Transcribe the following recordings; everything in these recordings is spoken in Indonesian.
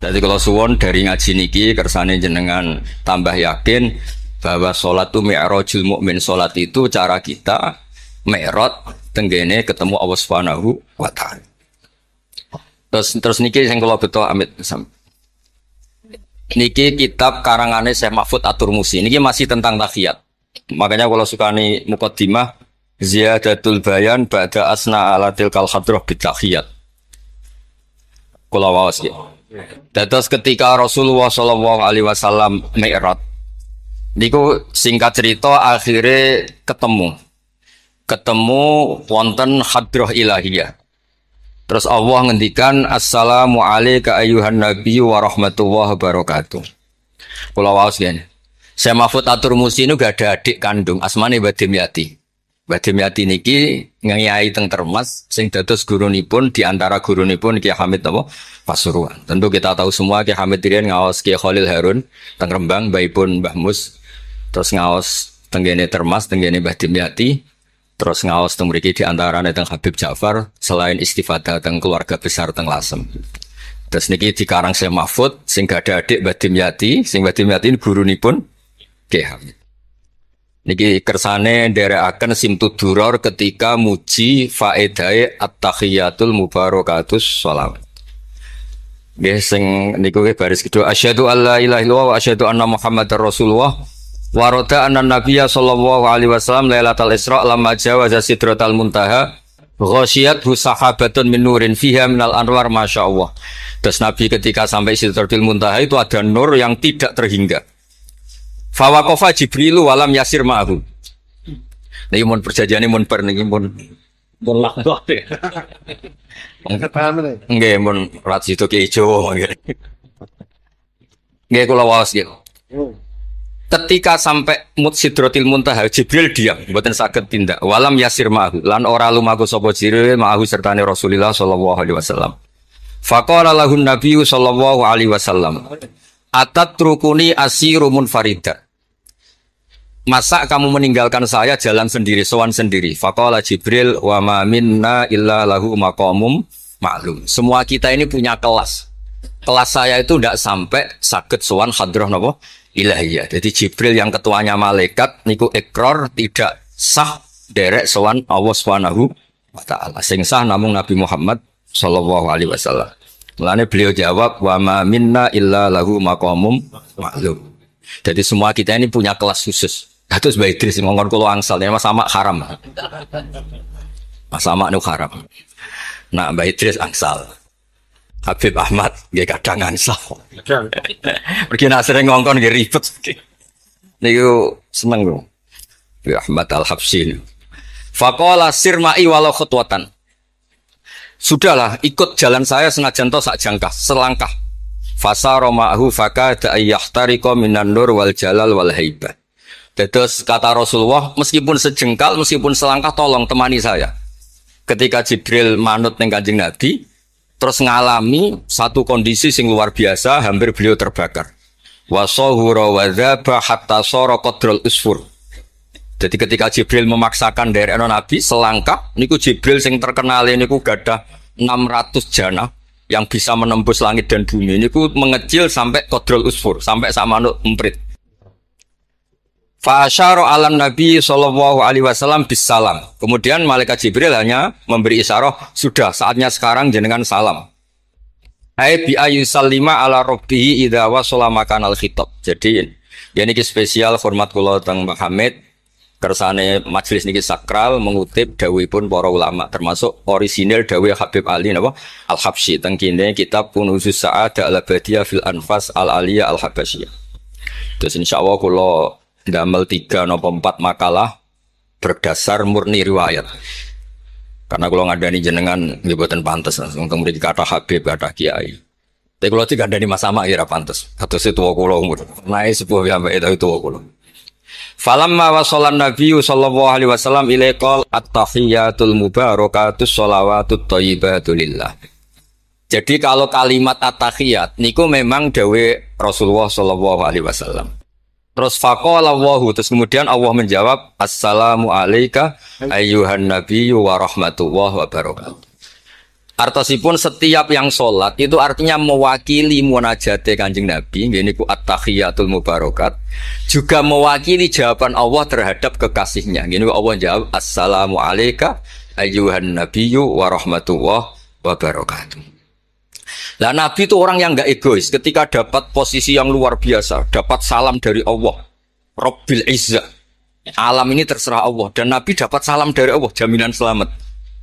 Jadi kalau suwon dari ngaji niki kersane jenengan tambah yakin bahwa sholat itu mi'rajul mukmin, sholat itu cara kita mi'raj tenggene ketemu Allah Subhanahu wa taala. Terus niki sing kula beto amit niki kitab karangane Syekh Mahfud At-Turmusi. Niki masih tentang tahiyat. Makanya kalau sukani muqaddimah ziyadatul bayan ba'da asna ala tilkal hadrah bitahiyat. Kula waos ya. Dados ketika Rasulullah sallallahu alaihi wasallam mi'raj niku singkat cerita akhirnya ketemu wonten hadrah ilahiyah. Terus Allah ngendikan assalamu alayka ayyuhan nabiyyu wa rahmatullahi wabarakatuh. Kula waos yen. Syekh Mahfud At-Turmusi niku gak ada adik kandung asmane Mbah Dimyati. Mbah Dimyati niki ngiyai teng Termas sing dados gurunipun di antara gurunipun Ki Hamid napa Pasuruan. Tentu kita tahu semua Ki Hamid riyen ngaos Ki Khalil Harun teng Rembang, mbaipun Mbah Mus. Terus ngaos tenggene Termas, tenggene Mbah Dimyati. Terus ngaos teng mriki di antarane teng Habib Ja'far, selain istifadah teng keluarga besar teng Lasem. Terus niki dikarang Syekh Mahfud sing gak ada adik Mbah Dimyati, sing Mbah Dimyati gurunipun Ki Hamid. Niki kersane nderekaken Simtud Duror ketika muji faedahe at-tahiyatul mubarakatus shalawat. Nggih sing niku baris kedua asyhadu alla ilaha illallah wa asyhadu anna muhammadar rasulullah wa rada anna nabiyya sallallahu alaihi wasallam lailatul isra lamma jawaza sidratal muntaha ghasyiyat sahabatun min nurin fiha minal anwar masyaallah. Terus Nabi ketika sampai sidratul muntaha itu ada nur yang tidak terhingga. Fawaqafa Jibrilu walam yasir ma'ahu. Niki mun perjanjiane mun bar niki mun lakbah deh. Nggih mun rat situ ki ijo nggih. Nggih kula waos nggih. Ketika sampai Sidratil Muntaha Jibril diam, mboten saged tindak. Walam yasir ma'ahu lan ora lumaku sapa Jibril ma'ahu sertane Rasulullah sallallahu alaihi wasallam. Faqala lahun nabiyyu sallallahu alaihi wasallam atat trukuni asiru munfarida. Masa kamu meninggalkan saya jalan sendiri, sowan sendiri. Faqala Jibril wa ma minna illa lahu maqamum ma'lum. Semua kita ini punya kelas. Kelas saya itu tidak sampai saged sowan hadrah napa ilahiyah. Jadi Jibril yang ketuanya malaikat niku ikrar tidak sah derek sowan Allah Subhanahu wa taala. Sing sah namung Nabi Muhammad sallallahu alaihi wasallam. Mulane beliau jawab wa ma minna illa lahu maqamum ma'lum. Jadi semua kita ini punya kelas khusus. Terus Mbah Idris ngongkon kula angsal ya Mas Sama haram. Mas Sama nu haram. Nah Mbah Idris angsal. Habib Ahmad nggih kadang angsal. Pergi nak sering ngongkon nggih ribet. Niku seneng lho. Habib Ahmad Al-Habsyi. Faqala sirma'i walau khutwatan. Sudahlah, ikut jalan saya senajan to sak jangkah, selangkah. Fasara ma'hu fakada ayyahtariqa minan nur wal jalal wal haibah. Terus kata Rasulullah, meskipun sejengkal, meskipun selangkah, tolong temani saya. Ketika Jibril manut ning Kanjeng Nabi, terus ngalami satu kondisi sing luar biasa, hampir beliau terbakar. Wa sahura wa dzaba hatta sara qadrul usfur. Jadi ketika Jibril memaksakan dari Nabi selangkah, niku Jibril sing terkenal niku gadah 600 jana yang bisa menembus langit dan bumi. Niku mengecil sampai qadrul usfur, sampai sak manuk emprit. Fa asyara 'alan Nabi sallallahu alaihi wasallam bisalam. Kemudian malaikat Jibril hanya memberi isyarah, sudah saatnya sekarang jenengan salam. Ai bi ayyusallima ala rabbihi idza wasala makanal khitab. Jadi ya niki spesial hormat kula teng Mbah Hamid. Kersane majelis niki sakral mengutip dawuhipun para ulama termasuk orisinil dawuh Habib Ali napa Al-Habsyi teng kene kitab Kunuzus Sa'adah Al-Abadiyah fil Anfas Al-Aliyah Al-Habasyiyah. Terus insyaallah kula ndamel 3 napa 4 makalah berdasar murni riwayat. Karena kula ngandani jenengan nggih boten pantes langsung teng mriki kata Habib kata Kiai. Tapi kula digandani Mas Sama ya ora pantes. Kados tuwa kula umur. Nae sepuh piyambake tapi tuwa kula. Falamma wasallan nabiyyu sallallahu alaihi wasallam ilaikal at-tahiyatul mubarakatus shalawatut thayyibatu lillah. Jadi kalau kalimat at-tahiyat niku memang dawuh Rasulullah sallallahu alaihi wasallam. Terus faqala Allahu, terus kemudian Allah menjawab assalamu alayka ayyuhan nabiyyu wa rahmatullahi wa barakatuh. Artosipun setiap yang sholat itu artinya mewakili munajate Kanjeng Nabi, ini ku at-tahiyatul mubarakat, juga mewakili jawaban Allah terhadap kekasihnya. Ini Allah jawab, assalamu alayka ayyuhan nabiyyu wa rahmatullah wa barakatuh. Lah Nabi itu orang yang enggak egois. Ketika dapat posisi yang luar biasa, dapat salam dari Allah, Rabbil Izzah, alam ini terserah Allah, dan Nabi dapat salam dari Allah, jaminan selamat.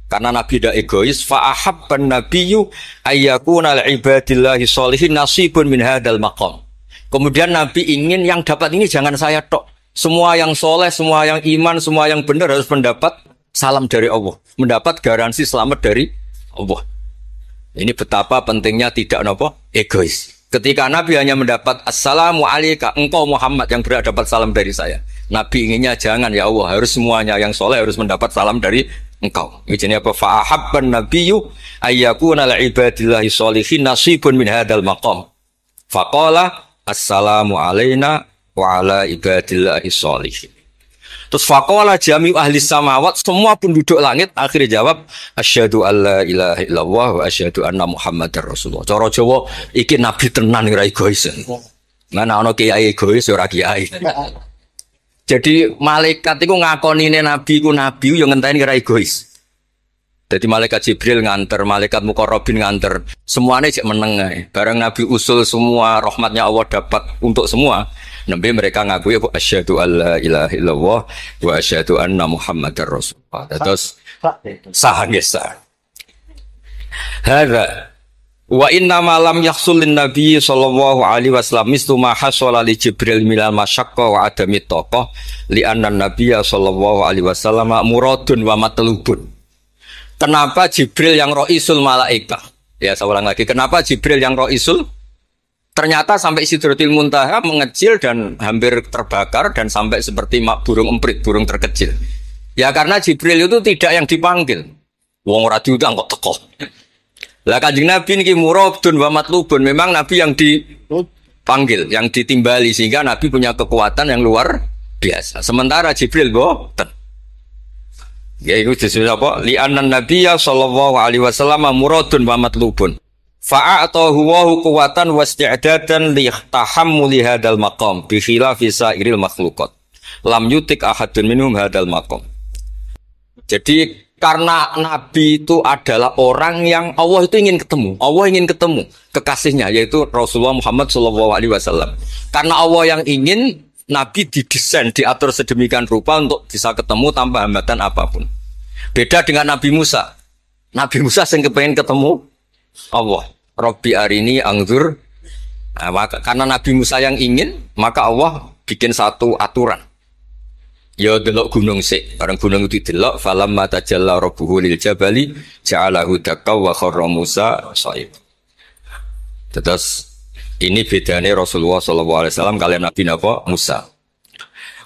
Karena Nabi tidak egois, fa'ahabban nabiyyu ayyakuna li'ibadillahi sholihin nasibun min hadzal maqam. Kemudian Nabi ingin yang dapat ini jangan saya tok. Semua yang soleh, semua yang iman, semua yang benar harus mendapat salam dari Allah, mendapat garansi selamat dari Allah. Ini betapa pentingnya tidak egois. Ketika Nabi hanya mendapat assalamu alayka, engkau Muhammad yang berhak dapat salam dari saya. Nabi inginnya jangan, ya Allah, harus semuanya yang soleh harus mendapat salam dari engkau. Ini apa? Fa'ahabban nabiyyu ayyakuna li'ibadillahi sholihin nasibun min hadzal maqam. Faqala assalamu alayna wa ala ibadillahi sholihin. Terus faqala jami'u ahli samawat, semua penduduk langit akhirnya jawab asyhadu alla ilaha illallah wa asyhadu anna muhammadar rasulullah. Cara Jawa iki nabi tenan ora egois. Mana ana kiai egois ora kiai. Jadi malaikat itu ngakonine nabi ku nabi yang ngenteni ora egois. Jadi malaikat Jibril nganter, malaikat Muqarrabin nganter, semuanya cek meneng ae. Bareng Nabi usul semua rahmatnya Allah dapat untuk semua. Nabi mereka ngakui asyhadu alla ilaha illallah wa asyhadu anna muhammadar rasulullah. Terus sah nggih sah. Hadza wa inna ma lam yahsul lin nabi sallallahu alaihi wasallam mislu ma hasala li Jibril minal masyaqqa wa adami taqah li anna nabiyya sallallahu alaihi wasallam muradun wa matlubun. Kenapa Jibril yang raisul malaika? Ya saya ulang lagi, kenapa Jibril yang raisul? Ternyata sampai Sidratil Muntaha mengecil dan hampir terbakar dan sampai seperti burung emprit, burung terkecil. Ya karena Jibril itu tidak yang dipanggil. Wong ora diundang kok teko. Lah Kanjeng Nabi niki muradun wa matlubun, memang Nabi yang dipanggil, yang ditimbali sehingga Nabi punya kekuatan yang luar biasa. Sementara Jibril boten. Ya itu disebut apa? Li anna nabiyya sallallahu alaihi wasallam muradun wa matlubun. Fa'atahu wa quwwatan wasti'dadan li tahammuli hadzal maqam bi khilafi sa'iril makhluqat. Lam yutik ahadun minhum hadzal maqam. Jadi karena Nabi itu adalah orang yang Allah itu ingin ketemu. Allah ingin ketemu kekasihnya yaitu Rasulullah Muhammad SAW. Karena Allah yang ingin, Nabi didesain, diatur sedemikian rupa untuk bisa ketemu tanpa hambatan apapun. Beda dengan Nabi Musa. Nabi Musa yang kepengen ketemu Allah. Rabbi arini angzur. Nah, karena Nabi Musa yang ingin, maka Allah bikin satu aturan. Ya delok gunung sik, bareng gunung itu delok falamma tajalla rabbuhu lil jabali ja'alahu dakka wa kharra Musa shaib. Terus ini bedanya Rasulullah sallallahu alaihi wasallam kalian Nabi Musa.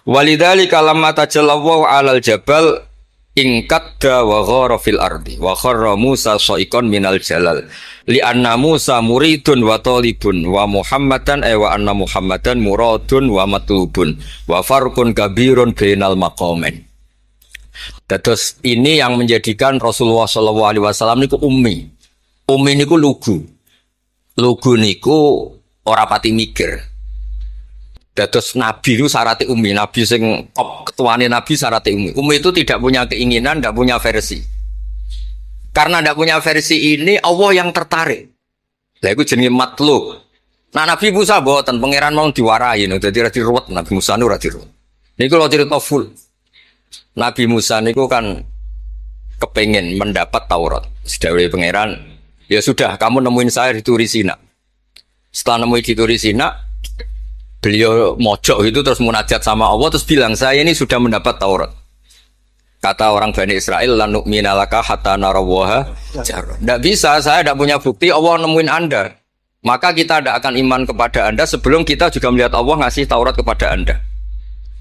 Walidzalika lamma tajalla wa 'alal jabal ingkadda wa ghara fil ardi wa kharra Musa shaiqan minal jalal li anna Musa muridun wa talibun wa Muhammadan wa anna Muhammadan muradun wa matlubun wa farqun kabirun bainal maqamain. Terus ini yang menjadikan Rasulullah sallallahu alaihi wasallam niku ummi. Ummi niku lugu. Lugu niku ora pati mikir. Dados Nabi itu syaratnya ummi, Nabi sing ketuane Nabi syaratnya ummi. Ummi itu tidak punya keinginan, tidak punya versi. Karena tidak punya versi ini, Allah yang tertarik. Lah itu jenenge matlub. Nah Nabi Musa boten pangeran mau diwarai, dadi ra diruwet Nabi Musa nu ra diruwet. Niku lho cerita full. Nabi Musa niku kan kepengen mendapat Taurat. Sedawuhe pangeran, ya sudah kamu nemuin saya di Turi Sina. Setelah nemuin di Turi Sina, beliau mojok itu terus munajat sama Allah terus bilang saya ini sudah mendapat Taurat. Kata orang Bani Israel lan nu'mina laka hatta narawaha jarra. Tidak bisa, saya tidak punya bukti Allah nemuin Anda. Maka kita tidak akan iman kepada Anda sebelum kita juga melihat Allah ngasih Taurat kepada Anda.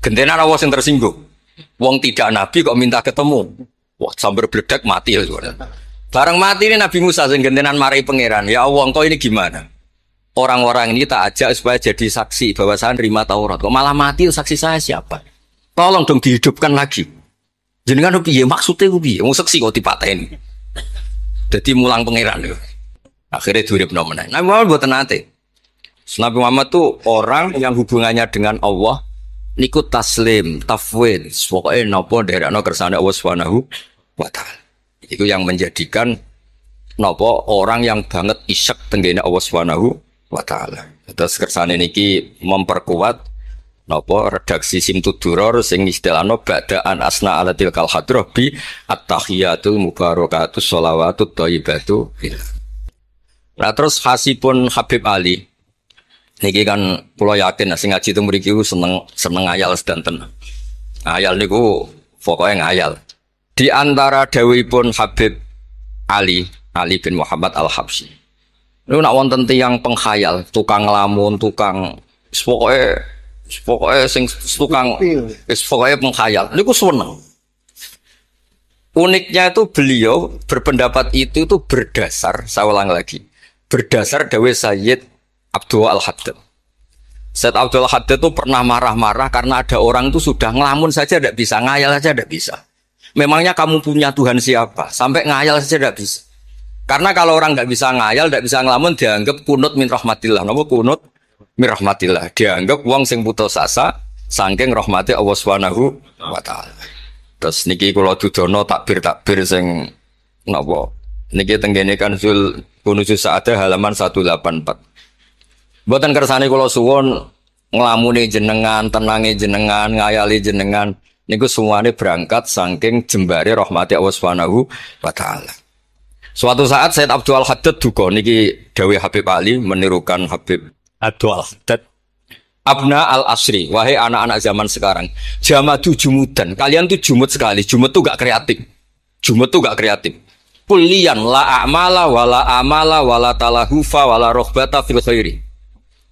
Gentenan Allah yang tersinggung. Wong tidak nabi kok minta ketemu. Wah, sambar beledak mati ya. Bareng mati ini Nabi Musa sing gentenan marahi pangeran. Ya Allah, engkau ini gimana? Orang-orang ini tak ajak supaya jadi saksi bahwa saya nerima Taurat. Kok malah mati saksi saya siapa? Tolong dong dihidupkan lagi. Jenengan piye maksudnya piye? Wong saksi kok dipateni. Jadi mulang pangeran lho. Akhirnya duripno meneh. Nabi Muhammad mboten nate. Nabi Muhammad tuh orang yang hubungannya dengan Allah niku taslim, tafwid, pokoknya napa nderekno kersane Allah Subhanahu wa taala. Itu yang menjadikan napa orang yang banget isyak tenggene Allah Subhanahu wa taala. Terus kersane niki memperkuat napa redaksi Simtuduror sing istilahno ba'daan asna alatil kal hadrah bi at-tahiyatul mubarakatus sholawatut thayyibatu. Nah terus hasipun Habib Ali niki kan kula yakin sing ngaji teng mriki seneng ngayal sedanten. Ngayal niku pokoke ngayal. Di antara dawuhipun Habib Ali bin Muhammad Al-Habsyi. Niku nak wonten tiyang penghayal, tukang nglamun, tukang pokoke sing tukang pokoke penghayal. Niku seneng. Uniknya itu beliau berpendapat itu berdasar, saya ulang lagi, berdasar dawuh Sayyid Abdul Al-Haddad. Sayyid Abdul Al-Haddad itu pernah marah-marah karena ada orang itu sudah ngelamun saja tidak bisa, ngayal saja tidak bisa. Memangnya kamu punya Tuhan siapa? Sampai ngayal saja tidak bisa. Karena kalau orang tidak bisa ngayal, tidak bisa ngelamun, dianggap kunut min rahmatillah. Napa kunut min rahmatillah? Dianggap wong sing putus asa saking rahmati Allah Subhanahu wa taala. Terus niki kula dudono takbir sing napa? Niki tenggene Kanzul Kunuzus Sa'adah halaman 184. Mboten kersane kula suwun nglamune jenengan, tenange jenengan, ngayali jenengan niku semuanya berangkat saking jembare rahmati Allah Subhanahu wa taala. Suatu saat Sayyid Abdul Haddad duka niki dawuh Habib Ali menirukan Habib Abdul Haddad. Abna al-asri, wahai anak-anak zaman sekarang, jamadu jumudan, kalian tuh jumud sekali, jumud tuh gak kreatif. Jumud tuh gak kreatif. Kullian la a'mala wala amala wala talahufa wala rohbata fil khairi.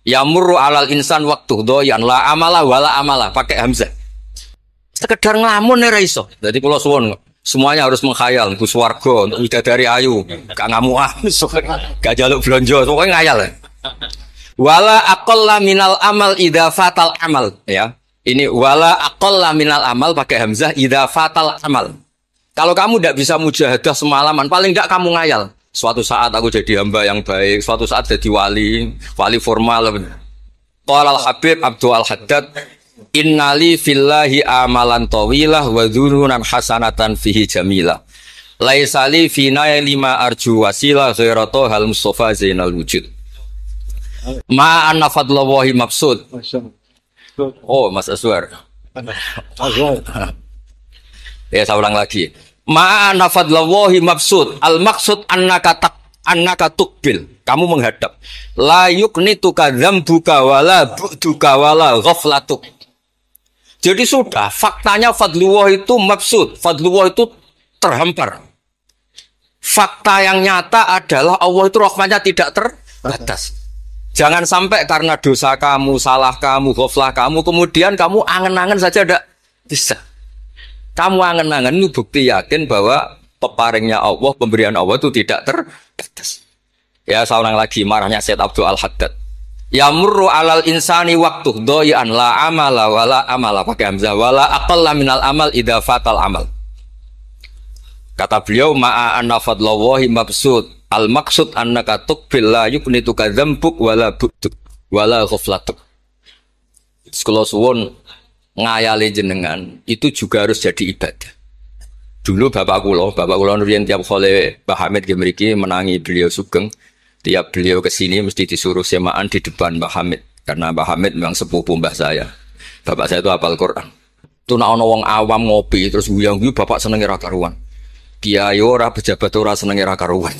Yamurru alal insan waktu doyan la amala wala amala pakai hamzah. Sekedar ngelamun ora iso. Jadi kula suwun semuanya harus menghayal Gus Warga untuk bidadari ayu, gak ngamuah, gak jaluk blonjo, pokoknya ngayal. Wala aqalla minal amal idza fatal amal ya. Ini wala aqalla minal amal pakai hamzah idza fatal amal. Kalau kamu tidak bisa mujahadah semalaman, paling tidak kamu ngayal. Suatu saat aku jadi hamba yang baik, suatu saat jadi wali formal. Qala al-Habib Abdul Al-Haddad, innali fillahi amalan tawilah wa dhununan hasanatan fihi jamilah. Laisali fina lima arju wasilah ghairatu hal Mustafa Zainal Wujud. Ma anna fadlallahi mabsud. Oh, Mas Aswar. Ya, saya ulang lagi. Ma anna fadlallahi mabsud. Al maksud annaka tukbil. Kamu menghadap. La yuknituka dzambuka wala bu'duka wala ghaflatuk. Jadi sudah, faktanya fadlullah itu mabsud. Fadlullah itu terhampar. Fakta yang nyata adalah Allah itu rahmatnya tidak terbatas. Jangan sampai karena dosa kamu, salah kamu, ghaflah kamu, kemudian kamu angen-angen saja tidak bisa. Kamu angen-angen itu bukti yakin bahwa peparingnya Allah, pemberian Allah itu tidak terbatas. Ya, saya ulang lagi marahnya Sayyid Abdul Al-Haddad. Yamurru alal insani waktu doyan la amala wala amala pakai hamzah wala aqalla minal amal idza fatal amal. Kata beliau ma'a anna fadlallahi mabsud. Al maksud annaka tuqbil la yuknituka dzambuk wala bu'duk wala ghaflatuk. Kalau suwun ngayali jenengan itu juga harus jadi ibadah. Dulu bapak kula nurian tiap kali Mbah Hamid mriki menangi beliau sugeng, tiap beliau kesini mesti disuruh semaan di depan Mbah Hamid karena Mbah Hamid memang sepupu mbah saya. Bapak saya itu hafal Quran. Itu nak ana wong awam ngopi terus guyang-guyu bapak senenge ra karuan. Kiai ora pejabat ora senenge ra karuan.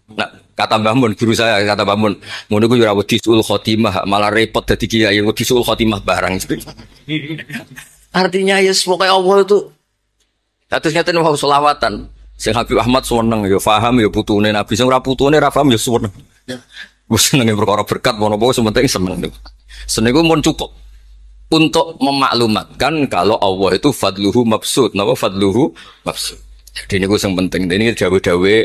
Nah, kata Mbah Mun guru saya, kata Mbah Mun, ngono ku yo ora wedi suul khotimah, malah repot dadi kiai wedi suul khotimah barang. Artinya ya pokoke Allah itu kados ngeten wau selawatan. Sing Habib Ahmad seneng ya paham ya putune Nabi, sing ora putune ra paham ya seneng. Wis senenge perkara berkat mono-mono sementing seneng. Seneng ku mun cukup untuk memaklumatkan kalau Allah itu fadluhu mabsud. Napa fadluhu mabsud? Jadi ini gue yang penting. Ini dawe-dawe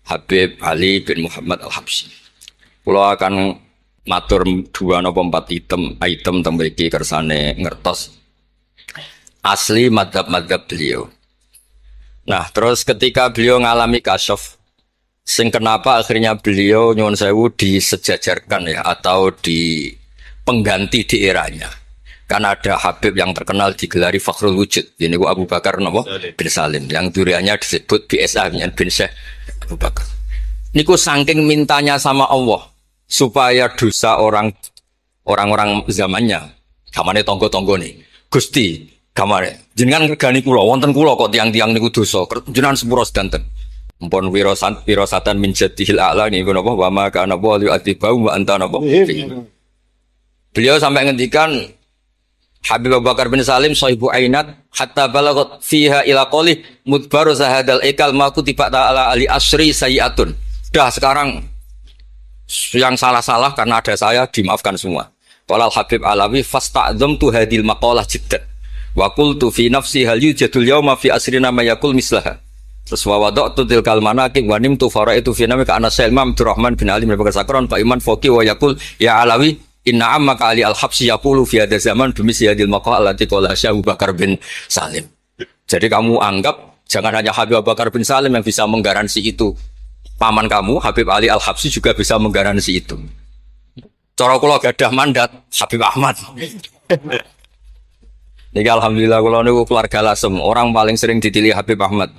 Habib Ali bin Muhammad Al-Habsyi. Kalau akan matur 2 atau 4 item tembiki kersane ngertos asli madhab beliau. Nah terus ketika beliau ngalami kasyaf, Sing kenapa akhirnya beliau nyuwun sewu disejajarkan ya atau di pengganti di eranya. Karena ada Habib yang terkenal digelari Fakhrul Wujud. Ini Abu Bakar bin Salim yang duriannya disebut BSA bin Syekh Abu Bakar. Niku saking mintanya sama Allah supaya dosa orang-orang zamannya, kamane tonggo-tonggo nih, Gusti, kamane jenengan regani kula, wonten kula kok tiang-tiang niku dosa, jenengan sepuro sedanten. Mumpun wirosatan min jadihil a'la niku napa wa ma kana wa li'atibau wa anta napa. Beliau sampai ngendikan Habib Abu Bakar bin Salim sahibu ainat hatta balagot fiha ila qoli mudbaru zahadal ikal ma kutiba ta'ala ali asri sayiatun. Dah sekarang yang salah-salah karena ada saya dimaafkan semua. Qala Habib Alawi fasta'dzamtu hadil maqalah jiddan wa qultu fi nafsi hal yujadul yawma fi asrina ma yaqul mislaha. Terus wa wada'tu tilkal manaqib wa nimtu faraitu fi namika ana Imam Abdurrahman bin Ali bin Bakar Sakron Pak Iman Foki wa yaqul ya Alawi inna ammaka ali al-habsi yaqulu fi hadha zaman bimisi hadil maqalah allati qala Abu Bakar bin Salim. Jadi kamu anggap jangan hanya Habib Abu Bakar bin Salim yang bisa menggaransi itu. Paman kamu, Habib Ali Al-Habsyi juga bisa menggaransi itu. Cara kula gadah mandat Habib Ahmad. Niki alhamdulillah kula niku keluarga Lasem, orang paling sering dipilih Habib Ahmad.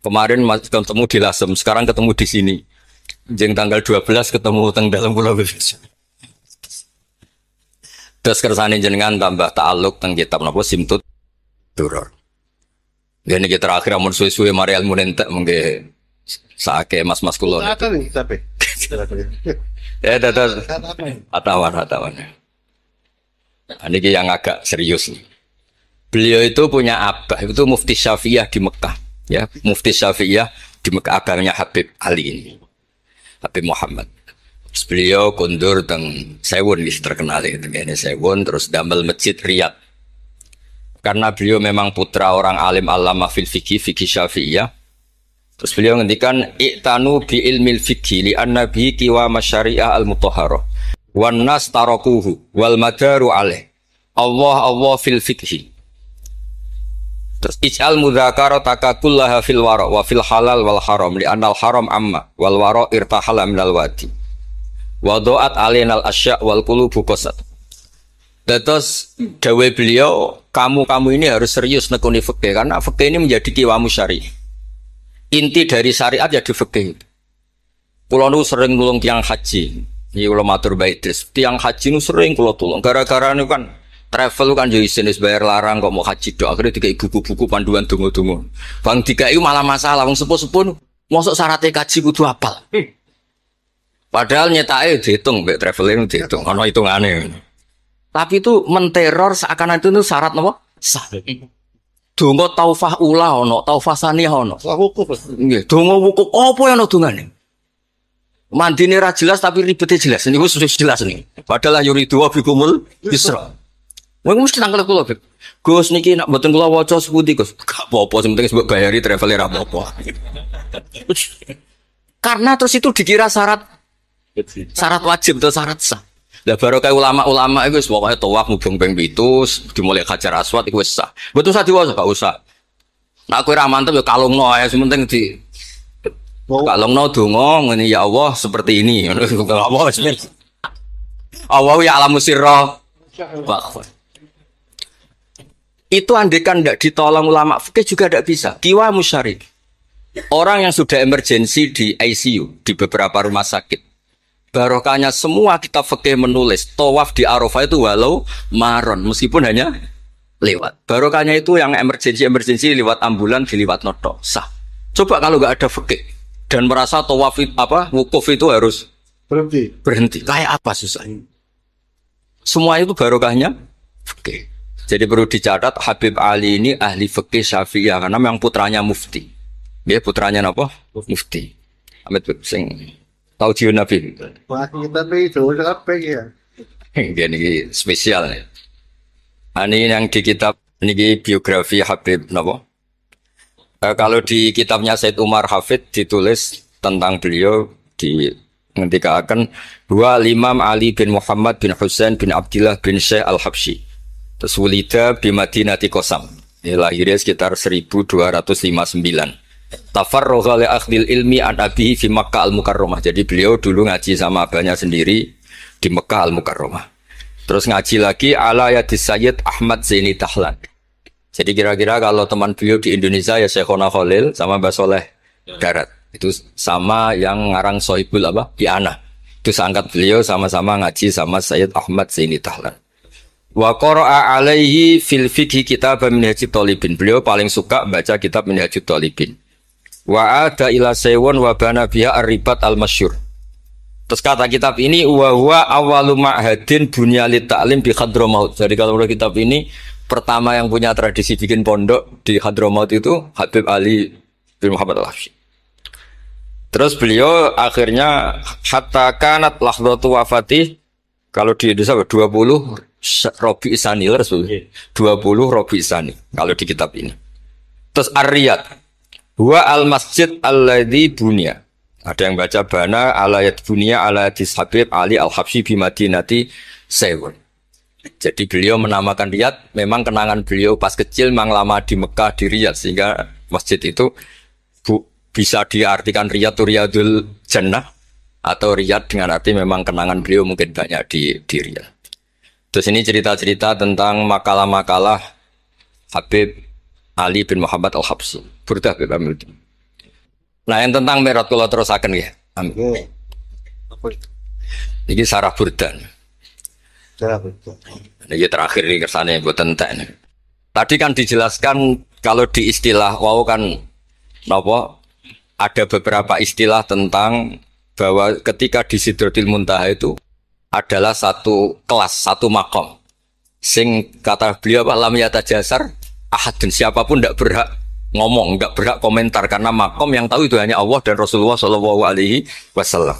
Kemarin ketemu di Lasem, sekarang ketemu di sini. Jeng tanggal 12 ketemu teng dalam Pulau Bebes. Terus kersane jenengan tambah ta'aluk teng kitab napa Simtut Duror. Dene iki terakhir amun suwe-suwe mari ilmu entek mengke saake mas-mas kula. Ya dados atawan. Ini yang agak serius nih. Beliau itu punya abah, itu Mufti Syafi'iyah di Mekah, ya Mufti Syafi'iyah di Mekah, abahnya Habib Ali ini, Habib Muhammad. Terus beliau kundur teng Sewun ini terkenal itu, ini Sewun, terus damel masjid Riyadh. Karena beliau memang putra orang alim alama fil fikih Syafi'iyah. Terus beliau ngendikan i'tanu bi ilmil fikhi li anna bihi qiwa masyari'ah al-mutahharah wan nas tarakuhu wal madaru alaih Allah fil fikhi. Terus ij'al mudzakarata kullaha fil wara wa fil halal wal haram li anal haram amma wal wara irtahala minal wadi wa do'at alainal asya' wal qulubu qasat. Terus dawe beliau, kamu ini harus serius nekuni fikih karena fikih ini menjadi qiwamu syari'ah. Inti dari syariat ya di fikih. Kulo nu sering nulung tiang haji. Iki kulo matur bae Idris. Tiang haji nu sering kulo tulung. Gara-gara niku kan travel kan yo isin wis bayar larang kok mau haji tok. Akhire dikai buku-buku panduan donga-donga. Bang dikai malah masalah wong sepuh-sepuh mosok syaratnya kaji kudu apal. Padahal nyetake dihitung mbek traveling dihitung ana hitungane. Tapi itu menteror seakan itu syarat napa? Sah. Donga taufah ula ono, taufah saniyah ono. Wukuf. Nggih, donga wukuf apa yang ono dongane? Mandine ra jelas tapi ribete jelas. Niku sudah jelas nih. Padahal yuridu wa bikumul yusra. Wong mesti nangkel kula, Beb. Gus niki nak mboten kula waca sepundi, Gus. Gak apa-apa, sing penting mbok bayari travel ra apa-apa. Karena terus itu dikira syarat wajib atau syarat sah. Lah barokah ulama-ulama itu pokoknya tawaf mubeng ping 7 dimulai Hajar Aswad iku wis sah. Mboten usah diwaca, gak usah. Nek kowe ra mantep ya kalungno ae sementing di kalungno donga ngene ya Allah seperti ini. Allah bismillah. Allah ya alamu sirra. Itu andekan tidak ditolong ulama fikih juga tidak bisa. Kiwa musyari. Orang yang sudah emergensi di ICU di beberapa rumah sakit. Barokahnya semua kita fikih menulis tawaf di Arafah itu walau maron meskipun hanya lewat. Barokahnya itu yang emergensi lewat ambulan diliwat noto sah. Coba kalau nggak ada fikih dan merasa tawaf wukuf itu harus berhenti. Kayak apa susahnya? Semua itu barokahnya fikih. Jadi perlu dicatat Habib Ali ini ahli fikih Syafi'iyah karena memang putranya mufti. Dia putranya apa? Mufti. Ahmed sing tahu jiwa Nabi. Wah, kita itu apa ya? Ini spesial nih. Ini yang di kitab ini biografi Habib Nabo. Kalau di kitabnya Said Umar Hafid ditulis tentang beliau di ngendikaken dua Imam Ali bin Muhammad bin Husain bin Abdullah bin Syekh Al-Habsyi. Terus wulida bi Madinati Qasam. Lahirnya sekitar 1259. Tafarragha li akhdil ilmi an abihi fi Makkah al-Mukarramah. Jadi beliau dulu ngaji sama abahnya sendiri di Mekah al-Mukarramah. Terus ngaji lagi ala yadis Sayyid Ahmad Zaini Dahlan. Jadi kira-kira kalau teman beliau di Indonesia ya Syekhona Khalil sama Mbah Soleh Darat. Itu sama yang ngarang Sohibul Iana. Itu seangkat beliau sama-sama ngaji sama Sayyid Ahmad Zaini Dahlan. Wa qara'a alaihi fil fiqhi kitab Minhajut Thalibin. Beliau paling suka baca kitab Minhajut Thalibin. Wa ada ila sewon wa bana biha ar-ribat al-masyhur. Terus kata kitab ini wa huwa awwalu ma'hadin bunya lit ta'lim bi Hadramaut. Jadi kalau menurut kitab ini pertama yang punya tradisi bikin pondok di Hadramaut itu Habib Ali bin Muhammad Al-Habsyi. Terus beliau akhirnya hatta kanat lahdatu wafati, kalau di Indonesia 20 Robi Isani, 20 Robi Isani kalau di kitab ini. Terus Ar-Riyad huwa al-masjid alladzi bunya. Ada yang baca bana alayat bunya ala hadis Habib Ali Al-Habsyi bi Madinati Sewon. Jadi beliau menamakan Riyadh, memang kenangan beliau pas kecil memang lama di Mekah di Riyadh, sehingga masjid itu bisa diartikan Riyadh itu Riyadul Jannah atau Riyadh dengan arti memang kenangan beliau mungkin banyak di Riyadh. Terus ini cerita-cerita tentang makalah-makalah Habib Ali bin Muhammad Al-Habsyi. Burdah Habib Amil. Nah yang tentang Mi'raj kalau terusaken ya. Amin. Ini sarah burdan. Ini terakhir ini kersane mboten entek. Tadi kan dijelaskan kalau di istilah wow kan napa ada beberapa istilah tentang bahwa ketika di Sidratil Muntaha itu adalah satu kelas, satu makom. Sing kata beliau apa lam yatajasar ahad, dan siapapun tidak berhak ngomong, tidak berhak komentar karena makom yang tahu itu hanya Allah dan Rasulullah SAW.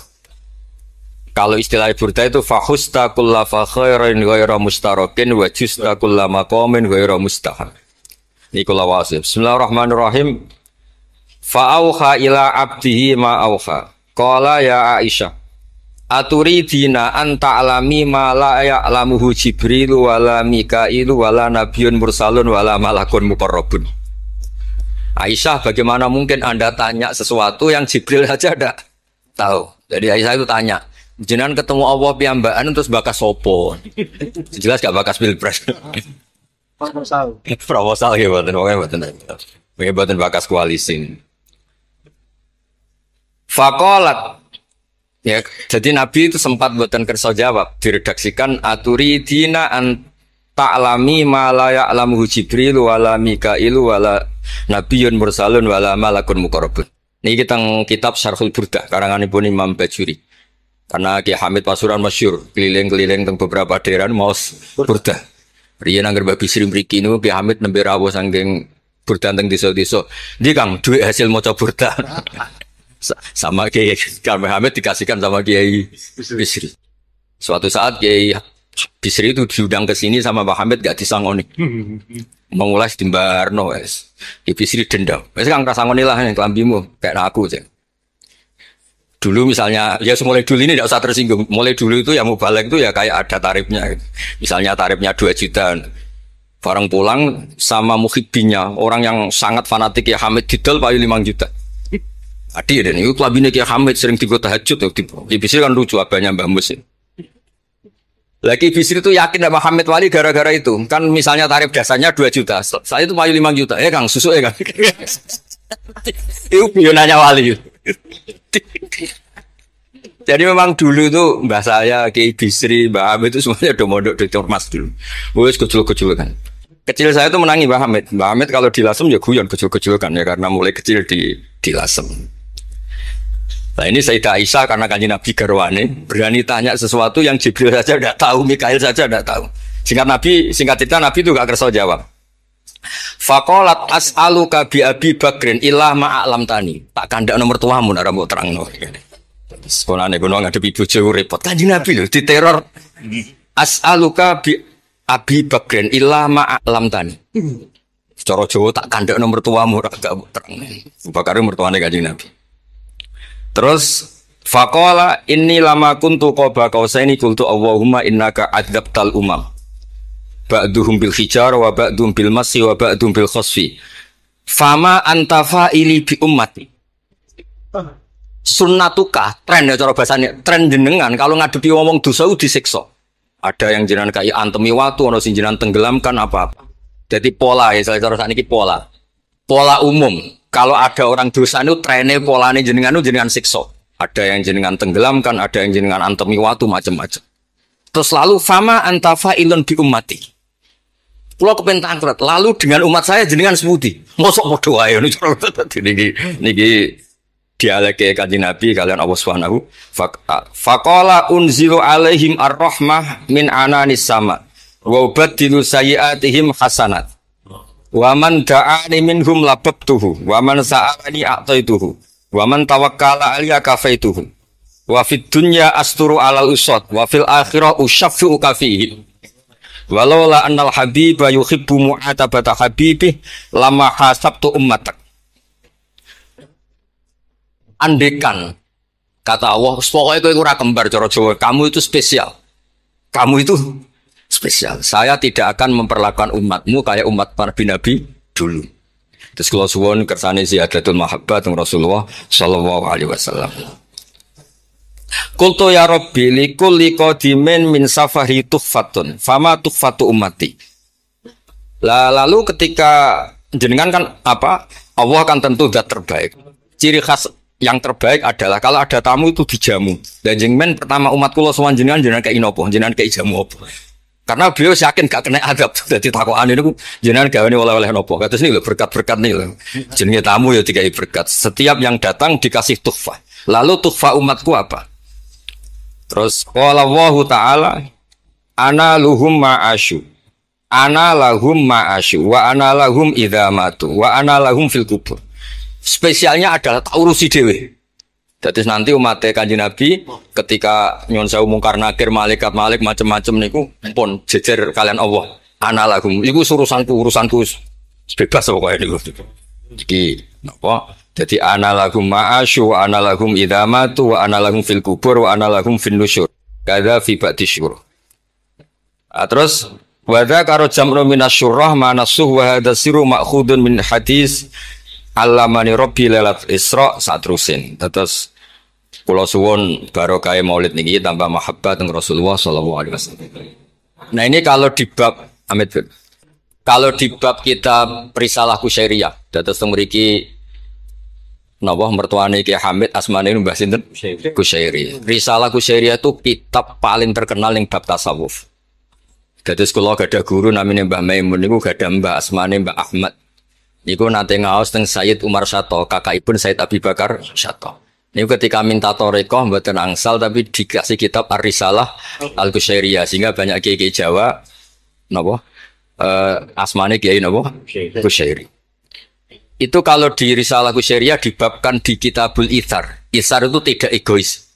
Kalau istilah burda itu fahusta kulla fakhairin ghaira mustarakin wa justa kulla maqamin ghaira mustahab. Ini kula wasif. Bismillahirrahmanirrahim. Fa'auha ila abdihi ma auha. Qala ya Aisyah, aturidina an ta'lami ma la ya'lamuhu Jibril wala Mikail wala nabiyyun mursalun wala malakun muqarrabun. Aisyah, bagaimana mungkin Anda tanya sesuatu yang Jibril saja tidak tahu? Jadi Aisyah itu tanya, jenengan ketemu Allah piyambakan terus bakas sopo? Jelas gak bakas pilpres. Proposal ya buatan bakas koalisi. Fakolat. Ya, jadi Nabi itu sempat buatan kersa jawab, diredaksikan aturidina an ta'lami ma la ya'lamuhu Jibril wala Mikail wala nabiyyun mursalun wala malakun muqarrabun. Ini kita kitab Syarhul Burdah karanganipun Imam Bajuri. Karena Ki Hamid Pasuruan masyhur keliling-keliling teng beberapa daerah maos Burdah. Riyen angger Mbah Bisri mriki niku Ki Hamid nembe rawuh saking Burdah teng desa-desa. Ndi Kang duit hasil maca Burdah. Sama Kiai Hamid dikasihkan sama Kiai Bisri. Suatu saat Kiai Bisri itu diundang ke sini sama Pak Hamid gak disangoni. Mengulas di Mbarno wes. Kiai Bisri dendam. Wes Kang rasangoni lah nih kelambimu kayak aku aja. Dulu misalnya ya mulai dulu ini tidak usah tersinggung. Mulai dulu itu yang mau balik itu ya kayak ada tarifnya. Misalnya tarifnya 2 juta. Barang pulang sama muhibbinya orang yang sangat fanatik ya Hamid didol payu 5 juta. Adi dan itu kelabine Kiai Hamid sering digo tahajud tuh. Kiai Bisri kan lucu abahnya Mbah Mus. Lagi Bisri itu yakin sama Hamid Wali gara-gara itu. Kan misalnya tarif dasarnya 2 juta. Saya itu payu 5 juta. Ya Kang, susu ya Kang. Itu bionanya Wali. Jadi memang dulu itu mbah saya, Kiai Bisri, Mbah Hamid itu semuanya udah mondok di Ormas dulu. Wes kecil-kecil kan. Kecil saya itu menangi Mbah Hamid. Mbah Hamid kalau di Lasem ya guyon kecil-kecil kan ya karena mulai kecil di Lasem. Nah ini Sayyidah Aisyah karena kanjeng Nabi garwane berani tanya sesuatu yang Jibril saja tidak tahu, Mikail saja tidak tahu. Singkat cerita Nabi itu gak kersa jawab. Faqalat as'aluka bi Abi Bakrin illa ma'alam tani. Tak kandak nomor tuamu nak rambut terangno. Sekolahane kono ngadepi bojo repot. Kanjeng Nabi lho diteror. As'aluka bi Abi Bakrin illa ma'alam tani. Secara Jawa tak kandak nomor tuamu ora gak terang. Bakare mertuane kanjeng Nabi. Terus faqala inni lama kuntu qaba qausaini qultu Allahumma innaka adzabtal umam ba'duhum bil hijar wa ba'dhum bil masi wa ba'dhum bil khasfi Fama antafa ili bi ummati. Sunnatuka, tren ya cara bahasanya, tren jenengan kalau ngadepi ngomong dosa disiksa. Ada yang jenengan kayak antemi watu, ono sing jenengan tenggelamkan apa-apa. Jadi pola ya, saya cara sakniki pola. Pola umum. Kalau ada orang dosa itu trennya polanya jenengan itu jenengan siksa. Ada yang jenengan tenggelamkan, ada yang jenengan antemi watu macam-macam. Terus lalu fama antafa ilun bi ummati. Pulau kepentak lalu dengan umat saya jenengan semudi. Mosok podo wae niki dialeke Kanjeng Nabi kalian Allah Subhanahu faqala unzilu alaihim ar-rahmah min ananis sama wa ubaddilu sayyi'atihim hasanat wa man da'ani minhum lababtuhu wa man sa'ani a'taituhu wa man tawakkala alayya kafaituhu wa fid dunya asturu alal usad wa fil akhirah usyaffi'u kafihi walau la annal habiba yuhibbu mu'atabata habibih lama hasabtu ummatak. Andekan kata Allah, pokoknya kowe ora kembar cara Jawa, kamu itu spesial. Kamu itu spesial. Saya tidak akan memperlakukan umatmu kayak umat para nabi dulu. Terus kalau suwun kersane ziyadatul mahabbah teng Rasulullah sallallahu alaihi wasallam. Qultu ya Rabbi likulli qadimin min safari tuhfatun fama tuhfatu ummati. Lalu ketika jenengan kan apa? Allah kan tentu zat terbaik. Ciri khas yang terbaik adalah kalau ada tamu itu dijamu. Dan jenengan pertama umat kula sowan jenengan kayak inopo, jenengan kayak jamu apa. Karena beliau yakin gak kena adab. Dadi takokan niku jenengan gawane oleh-oleh nopo. Kados niki lho berkat-berkat niki lho. Jenenge tamu ya dikai berkat. Setiap yang datang dikasih tuhfah. Lalu tuhfah umatku apa? Terus qala Allah taala ana luhum ma'asyu ana lahum ma'asyu wa ana lahum idza matu wa ana lahum fil kubur. Spesialnya adalah tak urusi dhewe. Dadi nanti umat Kanjeng Nabi ketika nyon sewu mungkar nakir malaikat macam-macam niku pun jejer kalian Allah. Ana lahum iku urusanku bebas pokoke niku. Iki napa? Jadi ana lahum ma'asyu wa ana lahum idza matu wa ana lahum fil kubur wa ana lahum fin nusyur. Kadza fi ba'di syurur. Terus wa dzakara jam'u minasyurrah ma nasuh wa hadza sirru ma'khudun min hadis allamani rabbi lailat isra satrusin. Terus kula suwun barokah maulid niki tambah mahabbah teng Rasulullah sallallahu alaihi wasallam. Nah ini kalau di bab kitab Risalah Kusyairiyah dados teng mriki napa mertuane Ki Hamid asmane Mbah sinten? Kusyairi. Risalah Kusyairiyah itu kitab paling terkenal ing bab tasawuf. Dados kula gadah guru namine Mbah Maimun niku gadah Mbah asmane Mbah Ahmad. Niku nate ngaos teng Sayyid Umar Syato, kakakipun Sayyid Abi Bakar Syato. Niku ketika minta thariqah mboten angsal tapi dikasih kitab Ar-Risalah Al-Kusyairiyah sehingga banyak kiai Jawa napa asmane kiai napa? Kusyairi. Itu kalau di Risalah Kusyairiyah dibabkan di Kitabul Itsar. Itsar itu tidak egois.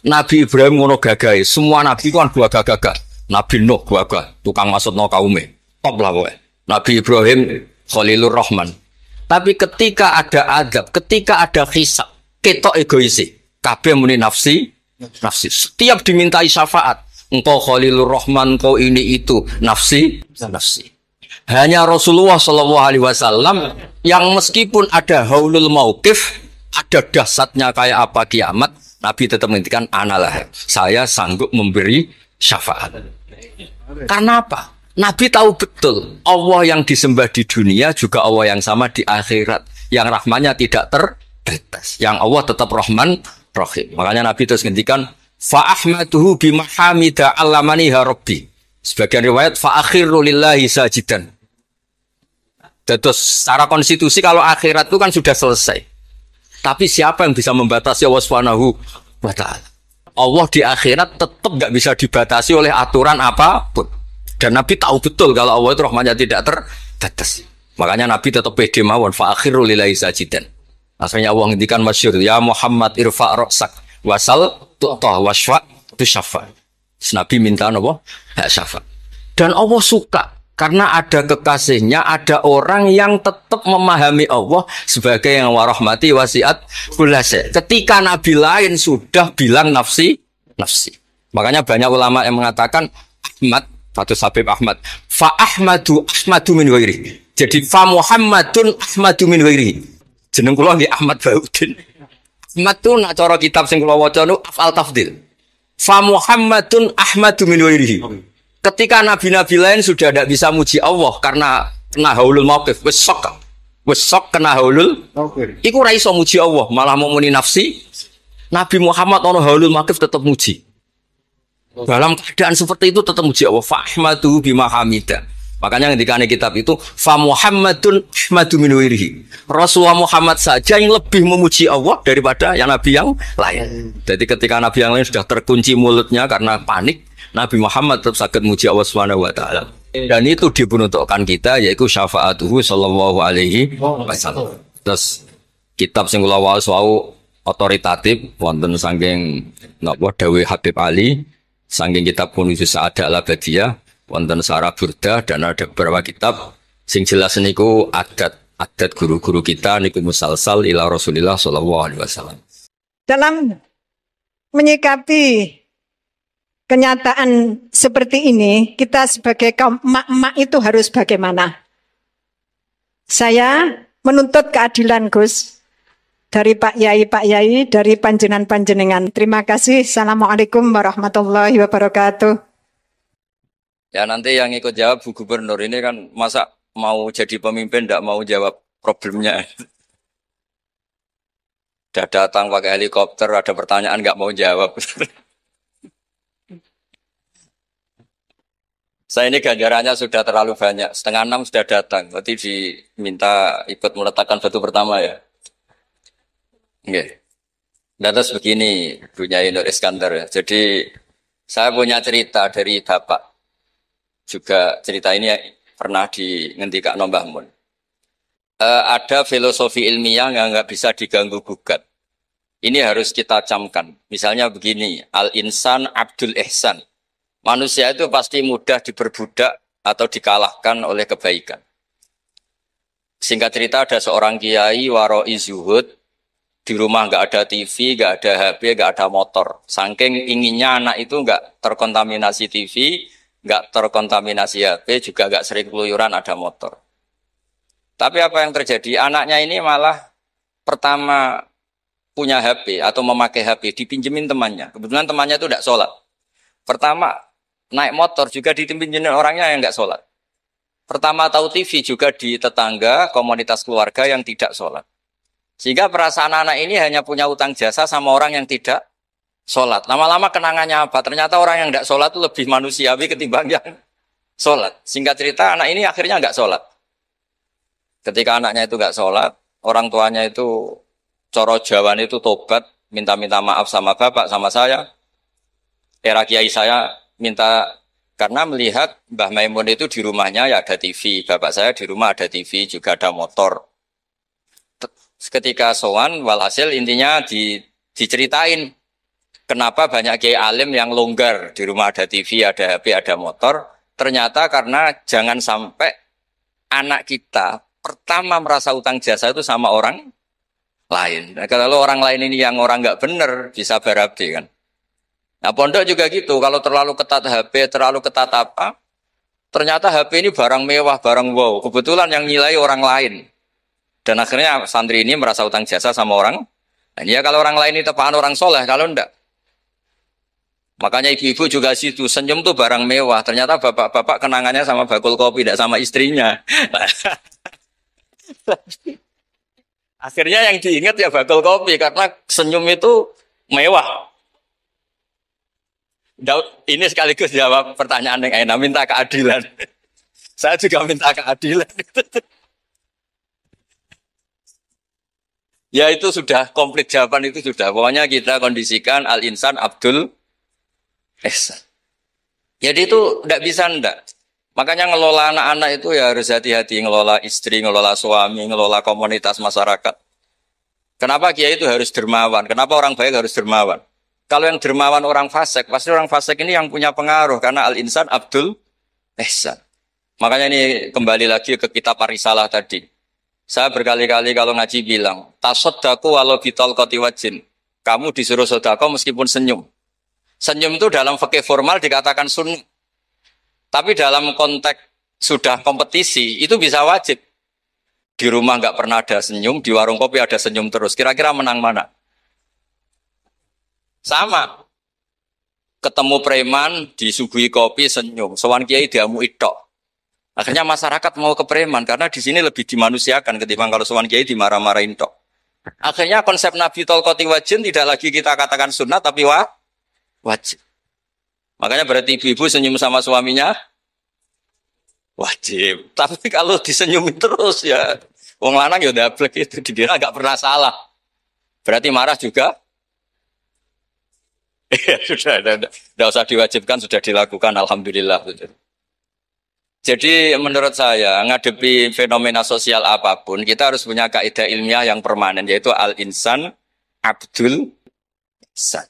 Nabi Ibrahim ngono gagahe, semua nabi kan gagah-gagah. Nabi Nuh gagah, tukang maksudno kaume. Top lah kowe. Nabi Ibrahim Khalilur Rahman. Tapi ketika ada adab, ketika ada hisab, ketok egois. Kabeh muni nafsi. Setiap dimintai syafaat, engkau Khalilur Rahman, engkau ini itu, nafsi. Hanya Rasulullah Shallallahu Alaihi Wasallam yang meskipun ada haulul mauqif, ada dahsyatnya kayak apa kiamat, Nabi tetap menghentikan analah. Saya sanggup memberi syafaat. Karena apa? Nabi tahu betul Allah yang disembah di dunia juga Allah yang sama di akhirat. Yang rahmannya tidak terbatas. Yang Allah tetap Rahman Rahim. Makanya Nabi terus menghentikan fa ahmaduhu bimahamida allamani ya Rabbi. Sebagian riwayat fa akhiru lillahi sajidan. Terus secara konstitusi kalau akhirat itu kan sudah selesai. Tapi siapa yang bisa membatasi Allah Subhanahu wa ta'ala? Allah di akhirat tetap nggak bisa dibatasi oleh aturan apapun. Dan Nabi tahu betul kalau Allah itu rahmatnya tidak terbatas. Makanya Nabi tetap pede mawon fa akhiru lillahi sajidan. Asalnya Allah ngendikan masyhur ya Muhammad irfa' ra'sak wasal tu'ta wasfa' tusyafa. Nabi minta apa? Hak syafaat. Dan Allah suka karena ada kekasihnya, ada orang yang tetap memahami Allah sebagai yang warahmati wasiat kulase. Ketika Nabi lain sudah bilang nafsi. Makanya banyak ulama yang mengatakan Ahmad, Fatus Habib Ahmad, fa Ahmadu min ghairi. Jadi fa Muhammadun Ahmadu min wairihi. Jeneng kula nggih Ahmad Baudin. Ahmad tu nak cara kitab sing kula waca nu afal tafdil. Fa Muhammadun Ahmadu min wairihi. Ketika nabi-nabi lain sudah tidak bisa muji Allah karena kena haulul mauqif, wis sok kena haulul. Iku ra iso muji Allah, malah mau muni nafsi. Nabi Muhammad ono haulul mauqif tetap muji. Dalam keadaan seperti itu tetap muji Allah. Fa ahmadu bima hamida. Makanya ketika kitab itu fa Muhammadun Ahmadu min wairihi. Rasulullah Muhammad saja yang lebih memuji Allah daripada yang nabi yang lain. Jadi ketika nabi yang lain sudah terkunci mulutnya karena panik, Nabi Muhammad tetap sakit muji Allah Subhanahu wa taala. Dan itu dibentukkan kita yaitu syafaatuhu sallallahu alaihi wasallam. Terus kitab sing kula waos wau otoritatif wonten saking napa dawuh Habib Ali, saking kitab Kunuzus Sa'adah Al-Abadiyah, wonten Sarah Burda dan ada beberapa kitab sing jelas niku adat guru-guru kita niku musalsal ila Rasulillah sallallahu alaihi wasallam. Dalam menyikapi kenyataan seperti ini, kita sebagai kaum emak-emak itu harus bagaimana? Saya menuntut keadilan, Gus. Dari Pak Yai, dari panjenengan. Terima kasih. Assalamualaikum warahmatullahi wabarakatuh. Ya nanti yang ikut jawab Bu Gubernur ini kan masa mau jadi pemimpin tidak mau jawab problemnya. Udah datang pakai helikopter, ada pertanyaan nggak mau jawab. Saya ini ganjarannya sudah terlalu banyak. 5:30 sudah datang. Berarti diminta ikut meletakkan batu pertama ya. Oke. Dan terus begini, punya Nur Iskandar ya. Jadi saya punya cerita dari Bapak. Juga cerita ini pernah ngendikan Mbah Mun. Ada filosofi ilmiah yang nggak bisa diganggu gugat. Ini harus kita camkan. Misalnya begini, al-insan abdul ihsan. Manusia itu pasti mudah diperbudak atau dikalahkan oleh kebaikan. Singkat cerita ada seorang kiai waroi zuhud, di rumah nggak ada TV, nggak ada HP, nggak ada motor. Saking inginnya anak itu nggak terkontaminasi TV, nggak terkontaminasi HP, juga nggak sering keluyuran ada motor. Tapi apa yang terjadi? Anaknya ini malah pertama punya HP atau memakai HP, dipinjemin temannya. Kebetulan temannya itu tidak sholat. Pertama naik motor juga dipinjemin orangnya yang nggak sholat. Pertama tahu TV juga di tetangga, komunitas keluarga yang tidak sholat. Sehingga perasaan anak ini hanya punya utang jasa sama orang yang tidak sholat. Lama-lama kenangannya apa? Ternyata orang yang tidak sholat itu lebih manusiawi ketimbang yang sholat. Singkat cerita anak ini akhirnya nggak sholat. Ketika anaknya itu nggak sholat, orang tuanya itu coro jawan itu tobat, minta-minta maaf sama bapak, sama saya. Era kiai saya minta, karena melihat Mbah Maimun itu di rumahnya ya ada TV, bapak saya di rumah ada TV, juga ada motor. Ketika sowan, walhasil intinya diceritain kenapa banyak kiai alim yang longgar di rumah ada TV, ada HP, ada motor. Ternyata karena jangan sampai anak kita pertama merasa utang jasa itu sama orang lain. Nah, kalau orang lain ini yang orang nggak bener bisa berabdi kan. Nah pondok juga gitu, kalau terlalu ketat HP, terlalu ketat apa, ternyata HP ini barang mewah, barang wow. Kebetulan yang nilai orang lain. Dan akhirnya santri ini merasa utang jasa sama orang. Nah, ya kalau orang lain ini tepaan orang soleh, kalau enggak. Makanya ibu-ibu juga situ, senyum tuh barang mewah. Ternyata bapak-bapak kenangannya sama bakul kopi, tidak sama istrinya. Akhirnya yang diingat ya bakul kopi, karena senyum itu mewah. Daud, ini sekaligus jawab pertanyaan yang enak, minta keadilan. Saya juga minta keadilan. Ya itu sudah komplit jawaban itu sudah. Pokoknya kita kondisikan al-insan abdul ihsan. Jadi itu tidak bisa ndak. Makanya ngelola anak-anak itu ya harus hati-hati, ngelola istri, ngelola suami, ngelola komunitas masyarakat. Kenapa kiai itu harus dermawan? Kenapa orang baik harus dermawan? Kalau yang dermawan orang fasik, pasti orang fasik ini yang punya pengaruh karena al-insan abdul ihsan. Makanya ini kembali lagi ke kitab Ar-Risalah tadi. Saya berkali-kali kalau ngaji bilang, tasodaku walau bitol koti wajin. Kamu disuruh sodako meskipun senyum. Senyum itu dalam fikih formal dikatakan sunnah. Tapi dalam konteks sudah kompetisi, itu bisa wajib. Di rumah nggak pernah ada senyum, di warung kopi ada senyum terus. Kira-kira menang mana? Sama. Ketemu preman, disuguhi kopi, senyum. Sowan kiai diamu itok. Akhirnya masyarakat mau ke preman karena di sini lebih dimanusiakan ketimbang kalau sowan kiai dimarah-marahin tok. Akhirnya konsep Nabi Tolkoti Wajin tidak lagi kita katakan sunnah tapi wajib. Makanya berarti ibu-ibu senyum sama suaminya wajib. Tapi kalau disenyumin terus ya wong lanang ya dablek itu dikira nggak pernah salah. Berarti marah juga. Ya sudah, tidak usah diwajibkan, sudah dilakukan, alhamdulillah. Jadi menurut saya, ngadepi fenomena sosial apapun, kita harus punya kaidah ilmiah yang permanen, yaitu al-insan abdul insan.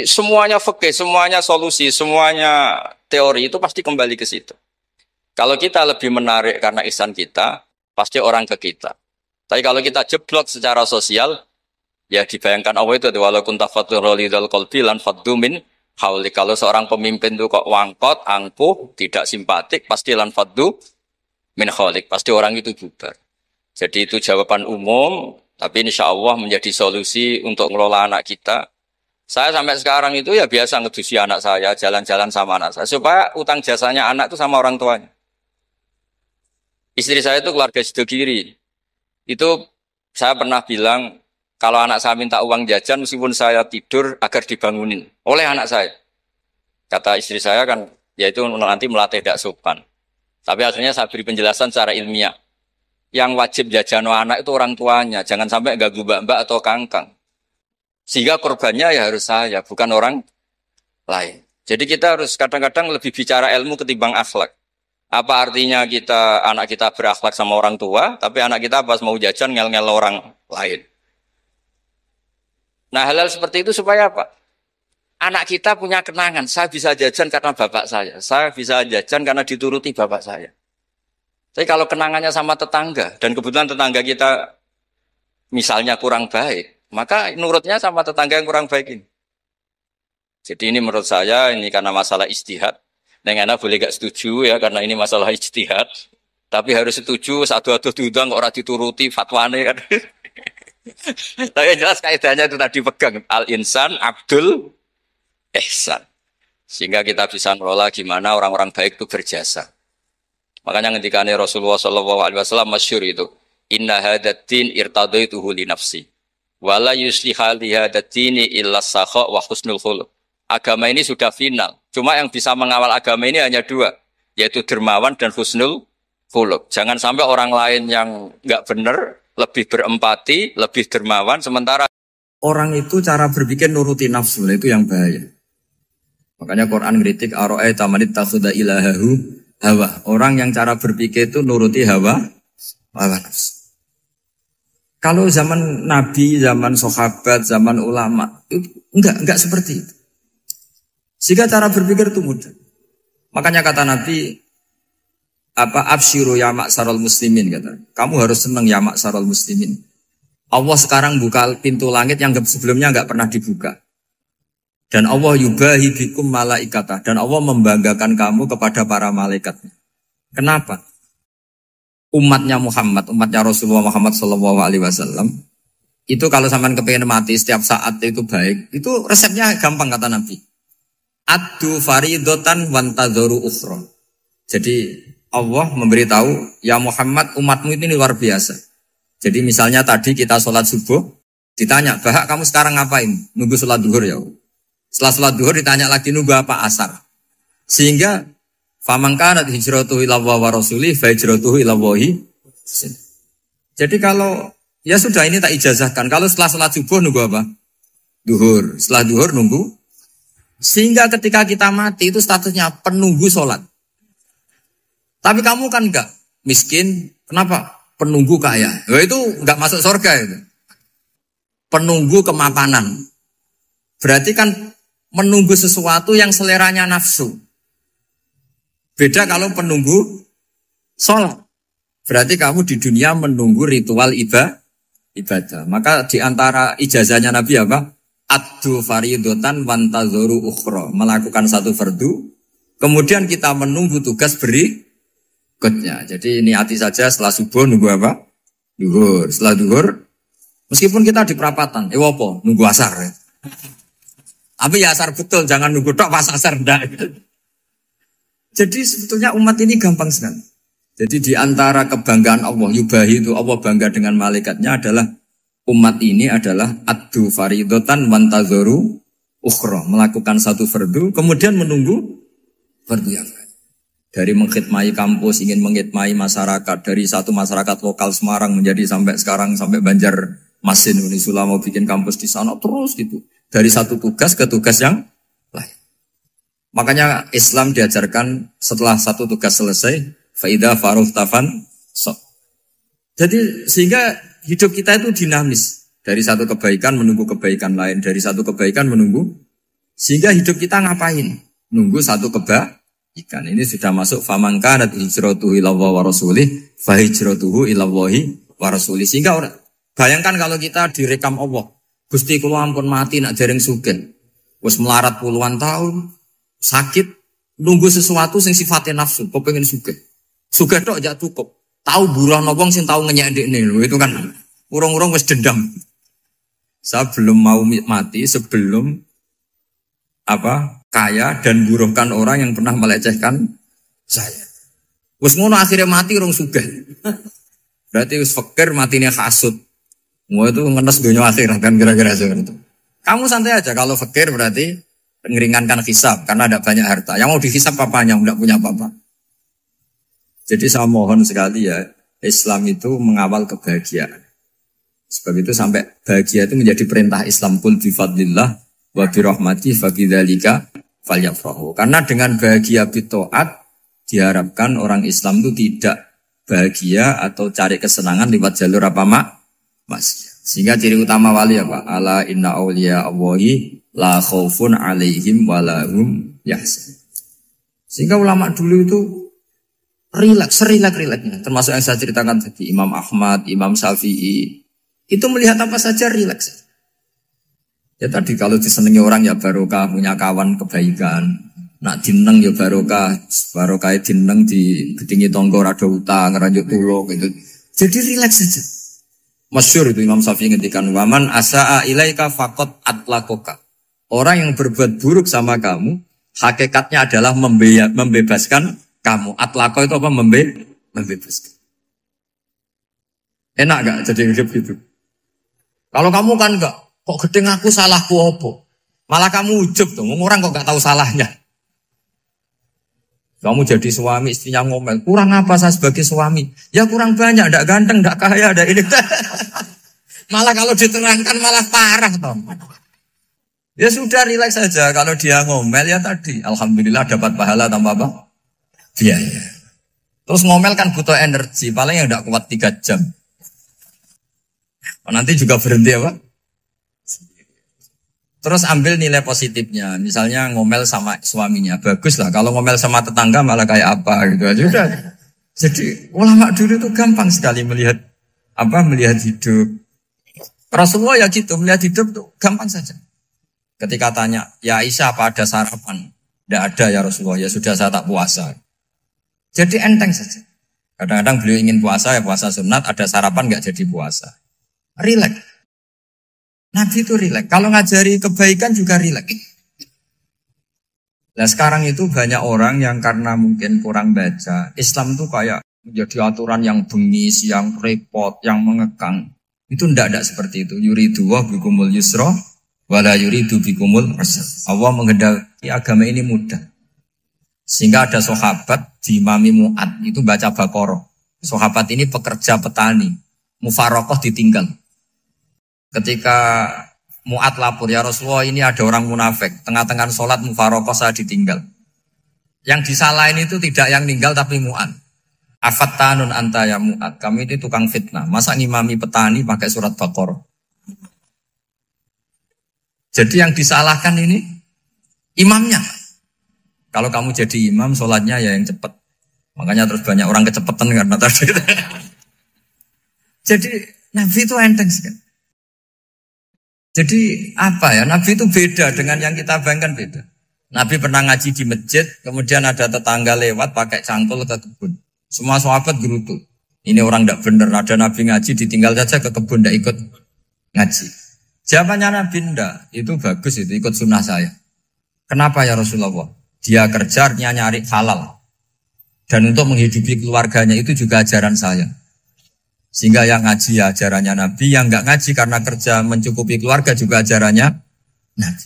Semuanya fikih, semuanya solusi, semuanya teori itu pasti kembali ke situ. Kalau kita lebih menarik karena ihsan kita, pasti orang ke kita. Tapi kalau kita jeblok secara sosial, ya dibayangkan Allah itu walaupun tafatul lidal qalbi lan faddu min hauli. Kalau seorang pemimpin itu kok wangkot, angkuh, tidak simpatik, pasti lan faddu min haulik, pasti orang itu bubar. Jadi itu jawaban umum, tapi insya Allah menjadi solusi untuk mengelola anak kita. Saya sampai sekarang itu ya biasa ngedusi anak saya, jalan-jalan sama anak saya, supaya utang jasanya anak itu sama orang tuanya. Istri saya itu keluarga Sidogiri. Itu saya pernah bilang, kalau anak saya minta uang jajan, meskipun saya tidur agar dibangunin oleh anak saya. Kata istri saya kan, ya itu nanti melatih tidak sopan. Tapi akhirnya saya beri penjelasan secara ilmiah. Yang wajib jajan anak itu orang tuanya, jangan sampai ganggu mbak-mbak atau kangkang. Sehingga korbannya ya harus saya, bukan orang lain. Jadi kita harus kadang-kadang lebih bicara ilmu ketimbang akhlak. Apa artinya anak kita berakhlak sama orang tua, tapi anak kita pas mau jajan ngel-ngel orang lain. Nah hal-hal seperti itu supaya apa? Anak kita punya kenangan, saya bisa jajan karena bapak saya bisa jajan karena dituruti bapak saya. Tapi kalau kenangannya sama tetangga, dan kebetulan tetangga kita misalnya kurang baik, maka nurutnya sama tetangga yang kurang baik ini. Jadi ini menurut saya, ini karena masalah ijtihad. Neng Ana boleh gak setuju ya, karena ini masalah ijtihad. Tapi harus setuju, satu-satu diundang, orang dituruti fatwane kan. Tapi yang jelas kaidahnya itu tadi pegang al-insan abdul ihsan. Sehingga kita bisa ngelola gimana orang-orang baik itu berjasa. Makanya ketika Rasulullah SAW masyhur itu, inna hadatin irtadaituhu li nafsi wala yusliha li hadatini illa sakha wa husnul khuluq. Agama ini sudah final. Cuma yang bisa mengawal agama ini hanya dua, yaitu dermawan dan husnul khuluq. Jangan sampai orang lain yang enggak benar lebih berempati, lebih dermawan, sementara orang itu cara berpikir nuruti nafsu, itu yang bahaya. Makanya Quran kritik aro'aita man ittakhadha ilahahu hawa. Orang yang cara berpikir itu nuruti hawa nafsu. Kalau zaman Nabi, zaman sahabat, zaman ulama, itu enggak seperti itu. Sehingga cara berpikir itu mudah. Makanya kata Nabi, absyiru ya maksarul muslimin, kata. Kamu harus senang ya maksarul muslimin. Allah sekarang buka pintu langit yang sebelumnya enggak pernah dibuka. Dan Allah yubahi bikum malaikatah. Dan Allah membanggakan kamu kepada para malaikatnya. Kenapa? Umatnya Muhammad, umatnya Rasulullah Muhammad SAW, itu kalau sampean kepengen mati setiap saat itu baik, itu resepnya gampang kata Nabi. Addu faridotan wantadzoru ukhra. Jadi Allah memberitahu, ya Muhammad, umatmu ini luar biasa. Jadi misalnya tadi kita sholat subuh, ditanya, Bahak kamu sekarang ngapain? Nunggu sholat duhur ya. Setelah sholat duhur ditanya lagi nunggu apa asar. Sehingga famangkanat hijratuhu ila wa rasulih fa hijratuhu ila wahi. Jadi kalau ya sudah ini tak ijazahkan. Kalau setelah sholat subuh nunggu apa? Duhur. Setelah duhur nunggu. Sehingga ketika kita mati itu statusnya penunggu sholat. Tapi kamu kan enggak miskin. Kenapa? Penunggu kaya. Nah, itu enggak masuk surga itu. Penunggu kemapanan. Berarti kan menunggu sesuatu yang seleranya nafsu. Beda kalau penunggu sholat. Berarti kamu di dunia menunggu ritual ibadah. Maka di antara ijazahnya Nabi apa? Addu faridotan wantadzoru ukhra. Melakukan satu fardu. Kemudian kita menunggu tugas berikutnya. berikutnya. Jadi niati saja setelah subuh nunggu apa? Duhur. Setelah duhur, meskipun kita di perapatan, apa? Nunggu asar. Ya. Tapi ya asar betul, jangan nunggu tok pas asar ndak. Jadi sebetulnya umat ini gampang sekali. Jadi di antara kebanggaan Allah, yubahi itu Allah bangga dengan malaikatnya adalah umat ini adalah addu faridotan wantazoru ukhra, melakukan satu fardu kemudian menunggu fardu yang lain. Dari mengkhidmati kampus, ingin mengkhidmati masyarakat, dari satu masyarakat lokal Semarang menjadi sampai sekarang sampai Banjarmasin, Unisula mau bikin kampus di sana terus gitu. Dari satu tugas ke tugas yang lain. Makanya Islam diajarkan setelah satu tugas selesai, faida faruh tafan sok. Jadi sehingga hidup kita itu dinamis. Dari satu kebaikan menunggu kebaikan lain, dari satu kebaikan menunggu. Sehingga hidup kita ngapain? Nunggu satu kebaikan. Ini sudah masuk faman kanat hijratuhu ilallahi wa rasulih fa hijratuhu ilallahi wa rasulih. Sehingga orang bayangkan kalau kita direkam Allah, Gusti kula ampun mati nak dereng sugih. Wis melarat puluhan tahun, sakit, nunggu sesuatu sing sifatnya nafsu, kepengin sugih. Sugih tok aja cukup. Tahu buruh wong sing tahu ngenyek ndekne lho, itu kan urung-urung wis dendam. Saya belum mau mati sebelum kaya dan buruhkan orang yang pernah melecehkan saya. Wis ngono akhirnya mati urung sugih. Berarti wis fakir matine hasud. Mau itu ngenes dunia akhirat kan kira-kira seperti itu. Kamu santai aja kalau fakir berarti meringankan hisab karena ada banyak harta. Yang mau dihisab papanya enggak punya apa-apa. Jadi saya mohon sekali ya, Islam itu mengawal kebahagiaan. Sebab itu sampai bahagia itu menjadi perintah Islam, qul bi fadlillah wa bi rahmati fa bidzalika falyafrahu. Karena dengan bahagia bi taat diharapkan orang Islam itu tidak bahagia atau cari kesenangan lewat jalur apa maksiat. Sehingga ciri utama wali apa? Ala inna awliya Allahi la khaufun alaihim wa lahum yahzanun. Sehingga ulama dulu itu rileks-rileksnya. Termasuk yang saya ceritakan tadi, Imam Ahmad, Imam Syafi'i. Itu melihat apa saja rileks. Ya tadi kalau disenangi orang ya barokah, punya kawan kebaikan. Nak dineng ya barokah dineng di gedingi tonggo rada utang, ngeranjuk tulung gitu. Jadi rileks saja. Masyhur itu Imam Syafi'i ngendikan waman asaa ilaika faqat atlakoka. Orang yang berbuat buruk sama kamu, hakikatnya adalah membebaskan kamu. Atlako itu apa? Membebaskan. Enak gak jadi hidup gitu? Kalau kamu kan enggak, kok gedeng aku salahku apa? Malah kamu ujub tuh, orang kok gak tahu salahnya. Kamu jadi suami, istrinya ngomel, kurang apa saya sebagai suami? Ya kurang banyak, enggak ganteng, enggak kaya, enggak ini. Malah kalau diterangkan malah parah toh. Ya sudah rileks saja, kalau dia ngomel ya tadi, alhamdulillah dapat pahala tanpa apa? Biaya. Terus ngomel kan butuh energi, paling yang enggak kuat 3 jam. Nanti juga berhenti apa? Terus ambil nilai positifnya. Misalnya ngomel sama suaminya. Bagus lah. Kalau ngomel sama tetangga malah kayak apa gitu aja udah. Jadi ulama dulu itu gampang sekali melihat hidup. Rasulullah ya gitu. Melihat hidup tuh gampang saja. Ketika tanya, ya Aisyah apa ada sarapan? Tidak ada ya Rasulullah. Ya sudah saya tak puasa. Jadi enteng saja. Kadang-kadang beliau ingin puasa ya puasa sunat. Ada sarapan nggak jadi puasa. Rileks. Nabi itu rileks. Kalau ngajari kebaikan juga rileks. Nah sekarang itu banyak orang yang karena mungkin kurang baca. Islam itu kayak menjadi aturan yang bengis, yang repot, yang mengekang. Itu tidak seperti itu. Yuridu wa bikumul yusra wala yuridu bikumul usra. Allah menghendaki agama ini mudah. Sehingga ada sahabat di Imami Mu'ad itu baca Baqarah. Sahabat ini pekerja petani. Mufarokoh ditinggal. Ketika Mu'ad lapor, ya Rasulullah ini ada orang munafik. Tengah-tengah sholat mufarokoh saya ditinggal. Yang disalahin itu tidak yang ninggal tapi Mu'ad. Afattanun anta ya Mu'ad. Kami itu tukang fitnah. Masa ngimami petani pakai surat Baqarah. Jadi yang disalahkan ini imamnya. Kalau kamu jadi imam, sholatnya ya yang cepat. Makanya terus banyak orang kecepatan karena tadi. Jadi Nabi itu enteng sekali. Jadi apa ya, Nabi itu beda dengan yang kita bayangkan beda. Nabi pernah ngaji di masjid, kemudian ada tetangga lewat pakai cangkul ke kebun. Semua sahabat gerutu. Ini orang tidak benar, ada Nabi ngaji ditinggal saja ke kebun tidak ikut ngaji. Jawabannya Nabi tidak, itu bagus itu ikut sunnah saya. Kenapa ya Rasulullah? Dia kerja nyari halal. Dan untuk menghidupi keluarganya itu juga ajaran saya. Sehingga yang ngaji ya ajarannya Nabi, yang nggak ngaji karena kerja mencukupi keluarga juga ajarannya Nabi.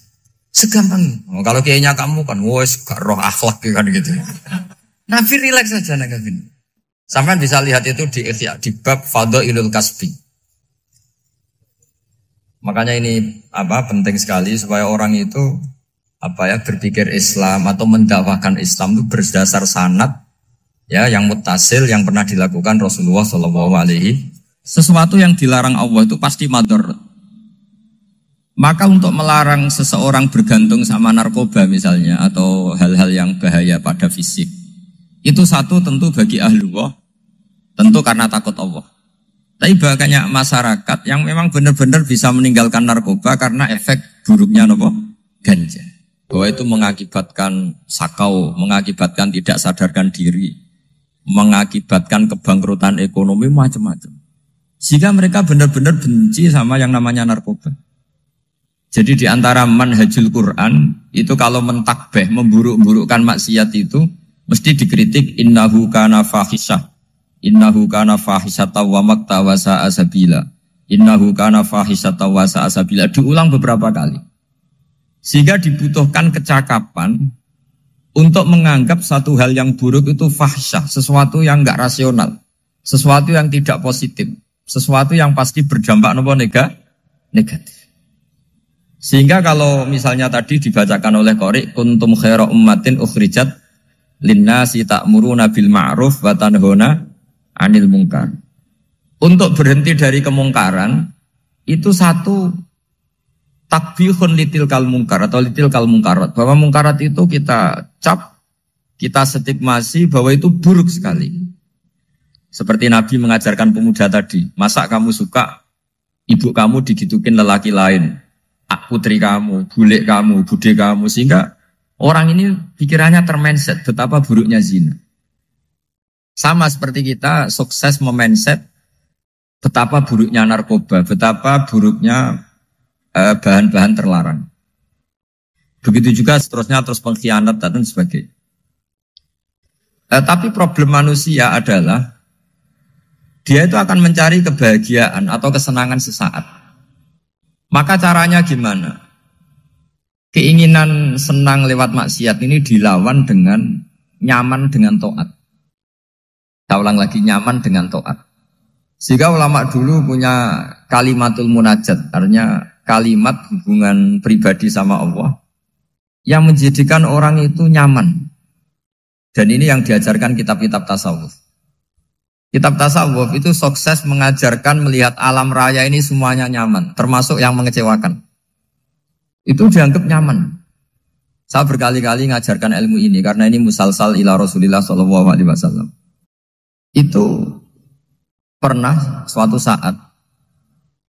Segampang. Oh, kalau kayaknya kamu kan, wes gak roh akhlak kan gitu. Nabi rileks saja Nabi. Sampai bisa lihat itu di Ihya, di bab Fadhailul Kasbi. Makanya ini penting sekali supaya orang itu berpikir Islam atau mendakwahkan Islam itu berdasar sanad ya yang muttasil yang pernah dilakukan Rasulullah SAW. Sesuatu yang dilarang Allah itu pasti madharat. Maka untuk melarang seseorang bergantung sama narkoba misalnya atau hal-hal yang bahaya pada fisik, itu satu tentu bagi ahlullah, tentu karena takut Allah. Tapi banyak masyarakat yang memang benar-benar bisa meninggalkan narkoba karena efek buruknya ganja. Bahwa itu mengakibatkan sakau, mengakibatkan tidak sadarkan diri, mengakibatkan kebangkrutan ekonomi macam-macam. Sehingga mereka benar-benar benci sama yang namanya narkoba. Jadi di antara manhajul Quran itu kalau mentakbih, memburuk-burukkan maksiat itu mesti dikritik innahu kana fahisyah. Innahu kana fahisyata wa maqta wa sa'a sabila. Innahu kana fahisyata wa sa'a sabila. Diulang beberapa kali. Sehingga dibutuhkan kecakapan untuk menganggap satu hal yang buruk itu fahisyah, sesuatu yang enggak rasional, sesuatu yang tidak positif, sesuatu yang pasti berdampak negatif. Sehingga kalau misalnya tadi dibacakan oleh Qori, kuntum khaira ummatin ukhrijat linnasi ta'muruna bil ma'ruf wa tanhauna 'anil munkar. Untuk berhenti dari kemungkaran itu satu takbihun litilkal munkar atau litilkal mungkarat, bahwa mungkarat itu kita cap, kita stigmasi bahwa itu buruk sekali. Seperti Nabi mengajarkan pemuda tadi, masa kamu suka ibu kamu digitukin lelaki lain, putri kamu, bule kamu, bude kamu, sehingga orang ini pikirannya termindset betapa buruknya zina. Sama seperti kita sukses memindset betapa buruknya narkoba, betapa buruknya bahan-bahan terlarang. Begitu juga seterusnya terus pengkhianat dan sebagainya. Tapi problem manusia adalah dia itu akan mencari kebahagiaan atau kesenangan sesaat. Maka caranya gimana? Keinginan senang lewat maksiat ini dilawan dengan nyaman dengan taat. Saya ulang lagi, nyaman dengan taat. Sehingga ulama dulu punya kalimatul munajat, artinya kalimat hubungan pribadi sama Allah yang menjadikan orang itu nyaman. Dan ini yang diajarkan kitab-kitab tasawuf. Kitab tasawuf itu sukses mengajarkan melihat alam raya ini semuanya nyaman, termasuk yang mengecewakan. Itu dianggap nyaman. Saya berkali-kali mengajarkan ilmu ini karena ini musalsal ila Rasulillah SAW. Itu pernah suatu saat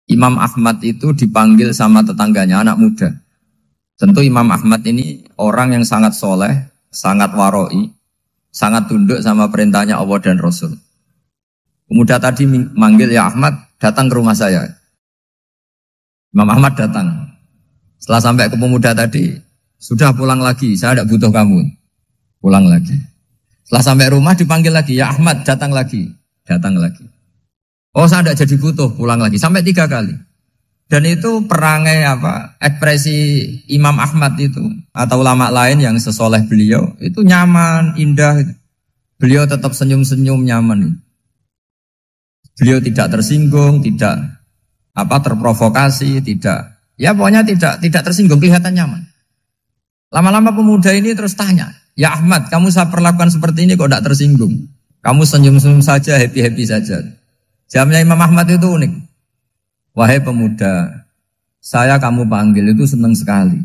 Imam Ahmad itu dipanggil sama tetangganya, anak muda. Tentu Imam Ahmad ini orang yang sangat soleh, sangat waroi, sangat tunduk sama perintahnya Allah dan Rasul. Pemuda tadi manggil, ya Ahmad, datang ke rumah saya. Imam Ahmad datang. Setelah sampai ke pemuda tadi, sudah pulang lagi, saya tidak butuh kamu. Pulang lagi. Setelah sampai rumah dipanggil lagi, ya Ahmad, datang lagi. Datang lagi. Oh, saya tidak jadi butuh, pulang lagi. Sampai 3 kali. Dan itu perangai ekspresi Imam Ahmad itu, atau ulama lain yang sesoleh beliau, itu nyaman, indah. Beliau tetap senyum-senyum, nyaman. Beliau tidak tersinggung, tidak terprovokasi, ya pokoknya tidak tersinggung, kelihatan nyaman. Lama-lama pemuda ini terus tanya, ya Ahmad, kamu saya perlakukan seperti ini kok tidak tersinggung? Kamu senyum-senyum saja, happy-happy saja. Jawabnya Imam Ahmad itu unik. Wahai pemuda, saya kamu panggil itu senang sekali.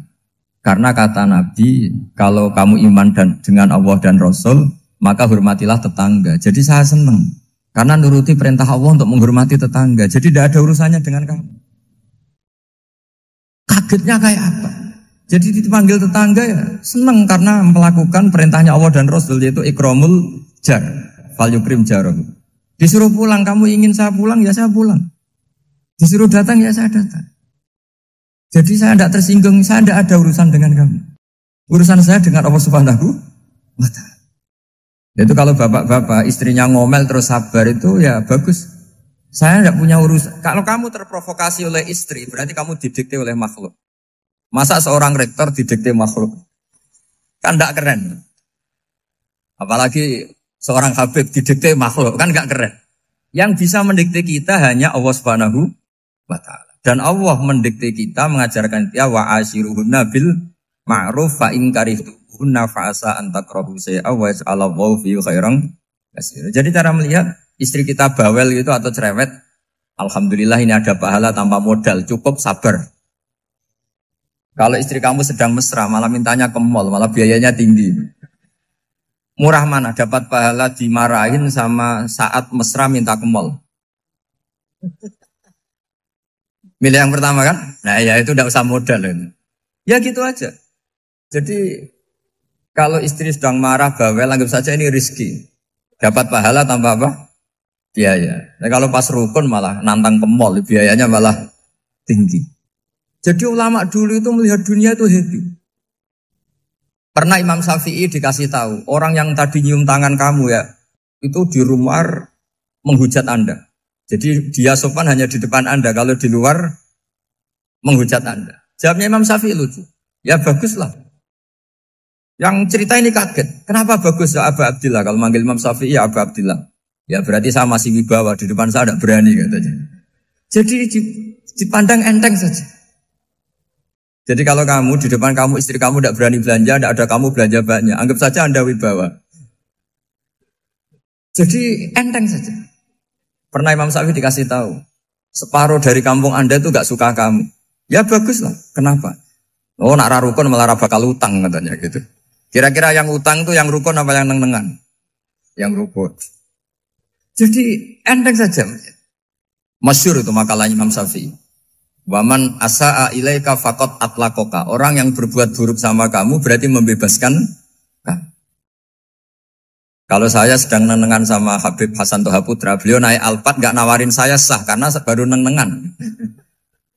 Karena kata Nabi, kalau kamu iman dengan Allah dan Rasul, maka hormatilah tetangga. Jadi saya senang. Karena nuruti perintah Allah untuk menghormati tetangga. Jadi tidak ada urusannya dengan kamu. Kagetnya kayak apa? Jadi dipanggil tetangga ya senang karena melakukan perintahnya Allah dan Rasul, yaitu ikramul jar. fal yukrim jarahu. Disuruh pulang, kamu ingin saya pulang, ya saya pulang. Disuruh datang, ya saya datang. Jadi saya tidak tersinggung, saya tidak ada urusan dengan kamu. Urusan saya dengan Allah Subhanahu wa ta'ala. Itu kalau bapak-bapak istrinya ngomel terus sabar itu ya bagus. Saya tidak punya urusan. Kalau kamu terprovokasi oleh istri, berarti kamu didikte oleh makhluk. Masa seorang rektor didikte makhluk? Kan tidak keren. Apalagi seorang Habib didikte makhluk, kan tidak keren. Yang bisa mendikte kita hanya Allah Subhanahu wa ta'ala. Dan Allah mendikte kita, mengajarkan kita wa ashiruhunna bil ma'ruf fa in karihtuhunna fa asa an takrahu shay'a wa yaj'alallahu fi khairan katsira. Jadi cara melihat istri kita bawel gitu atau cerewet, alhamdulillah ini ada pahala tanpa modal, cukup sabar. Kalau istri kamu sedang mesra, malah mintanya ke mall, malah biayanya tinggi. Murah mana dapat pahala dimarahin sama saat mesra minta ke mall? Milih yang pertama kan? Nah ya itu tidak usah modal. Ya gitu aja. Jadi kalau istri sedang marah, bawel, anggap saja ini rezeki. Dapat pahala tanpa apa? Biaya. Nah, kalau pas rukun malah nantang ke mall, biayanya malah tinggi. Jadi ulama dulu itu melihat dunia itu happy. Pernah Imam Syafi'i dikasih tahu, orang yang tadi nyium tangan kamu ya, itu di rumah menghujat Anda. Jadi dia sopan hanya di depan Anda, kalau di luar menghujat Anda. Jawabnya Imam Syafi'i lucu. Ya baguslah. Yang cerita ini kaget. Kenapa bagus ya Aba Abdillah? Kalau manggil Imam Syafi'i ya Aba Abdillah. Ya berarti saya masih wibawa, di depan saya tidak berani katanya. Jadi dipandang enteng saja. Jadi kalau kamu di depan kamu istri kamu tidak berani belanja, tidak ada kamu belanja banyak, anggap saja Anda wibawa. Jadi enteng saja. Pernah Imam Syafi'i dikasih tahu, separuh dari kampung Anda itu gak suka kamu. Ya baguslah. Kenapa? Oh nak rukun malah bakal utang katanya gitu. Kira-kira yang utang itu yang rukun apa yang neng-nengan? Yang rukun. Jadi enteng saja. Masyhur itu makalahnya Imam Syafi'i. Waman asa'a ilaika faqad atlaqaka. Orang yang berbuat buruk sama kamu berarti membebaskan kamu. Kalau saya sedang nenengan sama Habib Hasan Toha Putra, beliau naik Alphard gak nawarin saya sah karena baru nenengan.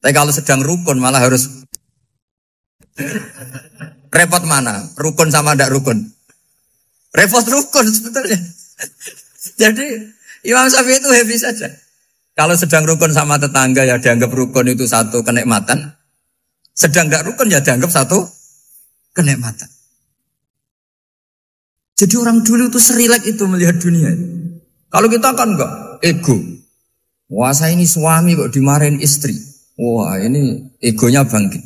Tapi kalau sedang rukun malah harus repot mana? Rukun sama ndak rukun? Repot rukun sebetulnya. Jadi Imam Syafi'i itu happy saja. Kalau sedang rukun sama tetangga ya dianggap rukun itu satu kenikmatan. Sedang tidak rukun ya dianggap satu kenikmatan. Jadi orang dulu itu serilek itu melihat dunia. Kalau kita kan enggak, ego. Wah saya ini suami kok dimarahin istri. Wah ini egonya bangkit.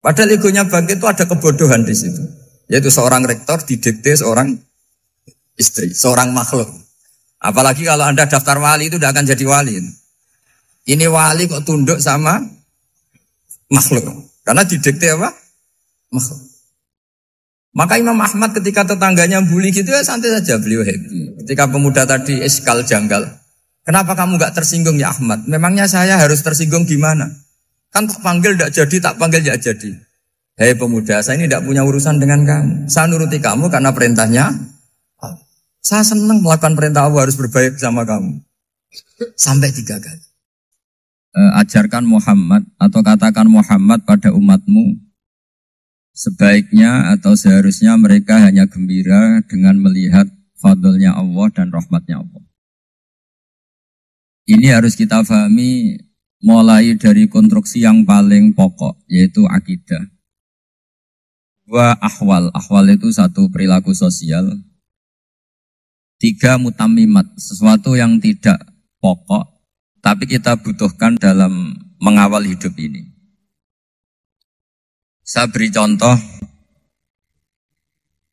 Padahal egonya bangkit itu ada kebodohan di situ. Yaitu seorang rektor didikte seorang istri, seorang makhluk. Apalagi kalau Anda daftar wali itu tidak akan jadi wali. Ini wali kok tunduk sama makhluk. Karena didikte apa? Makhluk. Maka Imam Ahmad ketika tetangganya bully gitu ya santai saja beliau happy. Ketika pemuda tadi eskal janggal. Kenapa kamu gak tersinggung ya Ahmad? Memangnya saya harus tersinggung gimana? Kan tak panggil tidak jadi, tak panggil tidak jadi. Hei pemuda, saya ini tidak punya urusan dengan kamu. Saya nuruti kamu karena perintahnya. Saya senang melakukan perintah Allah harus berbaik sama kamu. Sampai 3 kali. Ajarkan Muhammad atau katakan Muhammad pada umatmu. Sebaiknya atau seharusnya mereka hanya gembira dengan melihat fadlnya Allah dan rahmatnya Allah. Ini harus kita pahami mulai dari konstruksi yang paling pokok, yaitu akidah. 2 ahwal. Ahwal itu 1 perilaku sosial. 3 mutamimat, sesuatu yang tidak pokok, tapi kita butuhkan dalam mengawal hidup ini. Saya beri contoh,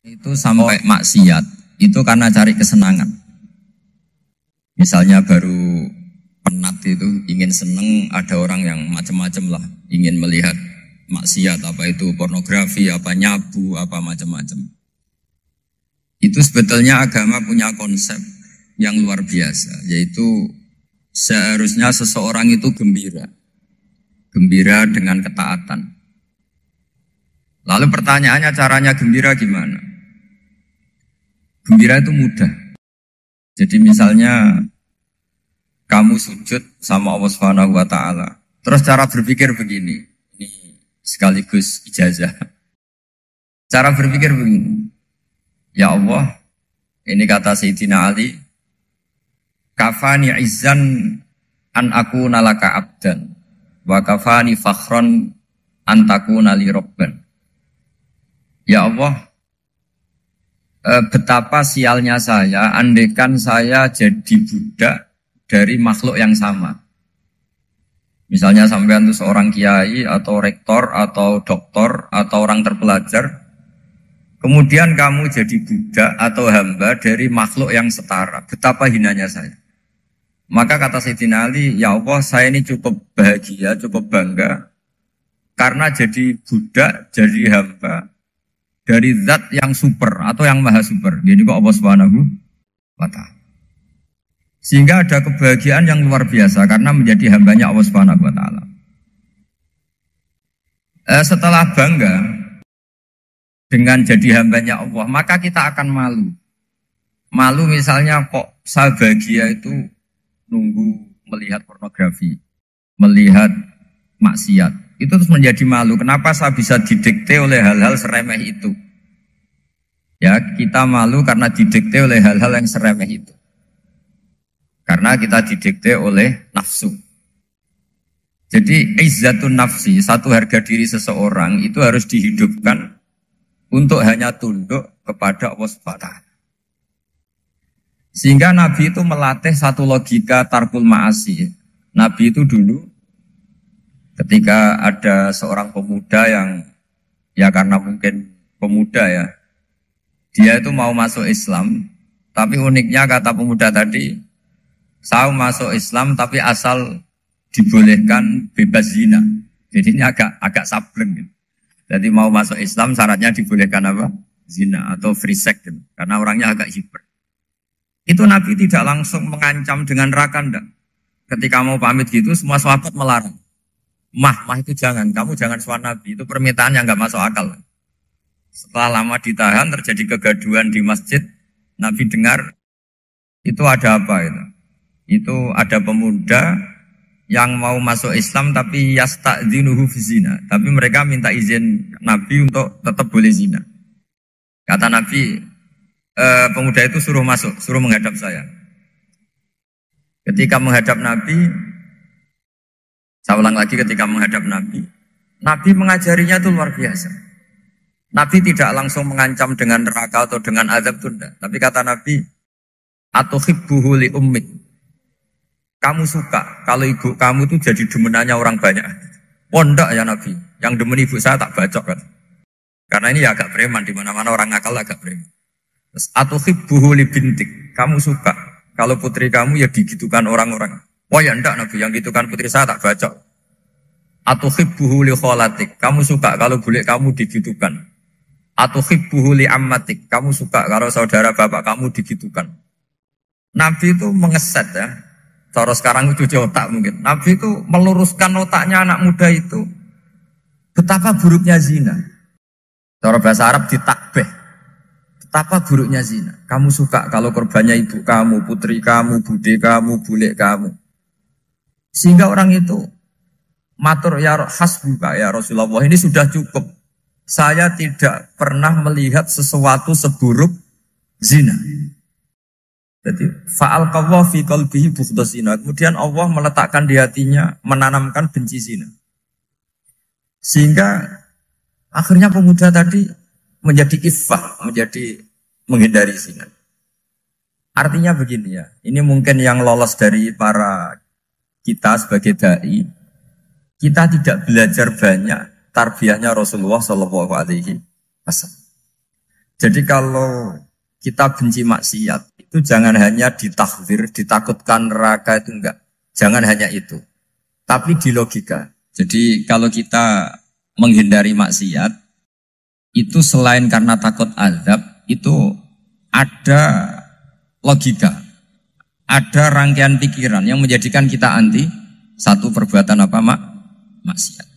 itu sampai maksiat, itu karena cari kesenangan. Misalnya baru penat itu, ingin seneng, ada orang yang macam-macam lah, ingin melihat maksiat, apa itu pornografi, apa nyabu, apa macam-macam. Itu sebetulnya agama punya konsep yang luar biasa, yaitu seharusnya seseorang itu gembira. Gembira dengan ketaatan. Lalu pertanyaannya caranya gembira gimana? Gembira itu mudah. Jadi misalnya kamu sujud sama Allah Subhanahu wa taala. Terus cara berpikir begini. Ini sekaligus ijazah. Cara berpikir begini. Ya Allah, ini kata Sayyidina Ali, kafani izzan an aku nalaka abdan wa kafani fakhron an takuna li robban. Ya Allah, betapa sialnya saya andaikan saya jadi budak dari makhluk yang sama. Misalnya sampean itu seorang kiai atau rektor atau doktor atau orang terpelajar, kemudian kamu jadi budak atau hamba dari makhluk yang setara. Betapa hinanya saya. Maka kata Sayyidina Ali, ya Allah saya ini cukup bahagia, cukup bangga karena jadi budak, jadi hamba dari zat yang super atau yang maha super. Jadi kok Allah Subhanahu wa ta'ala. Sehingga ada kebahagiaan yang luar biasa karena menjadi hambanya Allah Subhanahu wa ta'ala. Setelah bangga dengan jadi hambanya Allah, maka kita akan malu. Malu misalnya kok saya bahagia itu nunggu melihat pornografi, melihat maksiat. Itu terus menjadi malu. Kenapa saya bisa didikte oleh hal-hal seremeh itu? Ya, kita malu karena didikte oleh hal-hal yang seremeh itu. Karena kita didikte oleh nafsu. Jadi izzatun nafsi, satu harga diri seseorang itu harus dihidupkan untuk hanya tunduk kepada Allah Subhanahu wa ta'ala. Sehingga Nabi itu melatih satu logika tarkul ma'asi. Nabi itu dulu ketika ada seorang pemuda yang ya karena mungkin pemuda ya, dia itu mau masuk Islam, tapi uniknya kata pemuda tadi, saya masuk Islam tapi asal dibolehkan bebas zina. Jadi ini agak sableng gitu. Jadi mau masuk Islam syaratnya dibolehkan apa? Zina atau free sex gitu. Karena orangnya agak hiper. Itu Nabi tidak langsung mengancam dengan neraka enggak. Ketika mau pamit gitu semua sahabat melarang. Mah itu jangan, kamu jangan suan Nabi. Itu permintaan yang enggak masuk akal. Setelah lama ditahan terjadi kegaduhan di masjid, Nabi dengar itu ada apa itu? Itu ada pemuda yang mau masuk Islam tapi yasta'dzinuhu fi zina. Tapi mereka minta izin Nabi untuk tetap boleh zina. Kata Nabi, pemuda itu suruh masuk, suruh menghadap saya. Ketika menghadap Nabi, saya ulang lagi ketika menghadap Nabi, Nabi mengajarinya itu luar biasa. Nabi tidak langsung mengancam dengan neraka atau dengan azab tunda. Tapi kata Nabi, atuhibbuhu li ummik. Kamu suka kalau ibu kamu itu jadi demenannya orang banyak. Oh enggak ya Nabi, yang demen ibu saya tak bacok kan. Karena ini ya agak preman, di mana-mana orang nakal agak preman. Terus atuhibbuhu li bintik. Kamu suka kalau putri kamu ya digitukan orang-orang. Oh ya enggak Nabi, yang gitukan putri saya tak bacok. Atuhibbuhu li kholatik. Kamu suka kalau bule kamu digitukan. Atuhibbuhu li ammatik. Kamu suka kalau saudara bapak kamu digitukan. Nabi itu mengeset ya. Cara sekarang itu cuci otak mungkin. Nabi itu meluruskan otaknya anak muda itu. Betapa buruknya zina. Cara bahasa Arab ditakbih. Betapa buruknya zina. Kamu suka kalau korbannya ibu kamu, putri kamu, bude kamu, bule kamu. Sehingga orang itu matur ya hasbuka ya Rasulullah. Ini sudah cukup. Saya tidak pernah melihat sesuatu seburuk zina. Jadi fa'alqallahu fi qalbihi bughdha zina. Kemudian Allah meletakkan di hatinya, menanamkan benci zina. Sehingga akhirnya pemuda tadi menjadi iffah, menjadi menghindari zina. Artinya begini ya, ini mungkin yang lolos dari para kita sebagai dai, kita tidak belajar banyak tarbiyahnya Rasulullah Shallallahu Alaihi Wasallam. Jadi kalau kita benci maksiat, itu jangan hanya ditakhzir, ditakutkan neraka itu enggak. Jangan hanya itu. Tapi di logika. Jadi kalau kita menghindari maksiat, itu selain karena takut azab, itu ada logika. Ada rangkaian pikiran yang menjadikan kita anti satu perbuatan apa maksiat.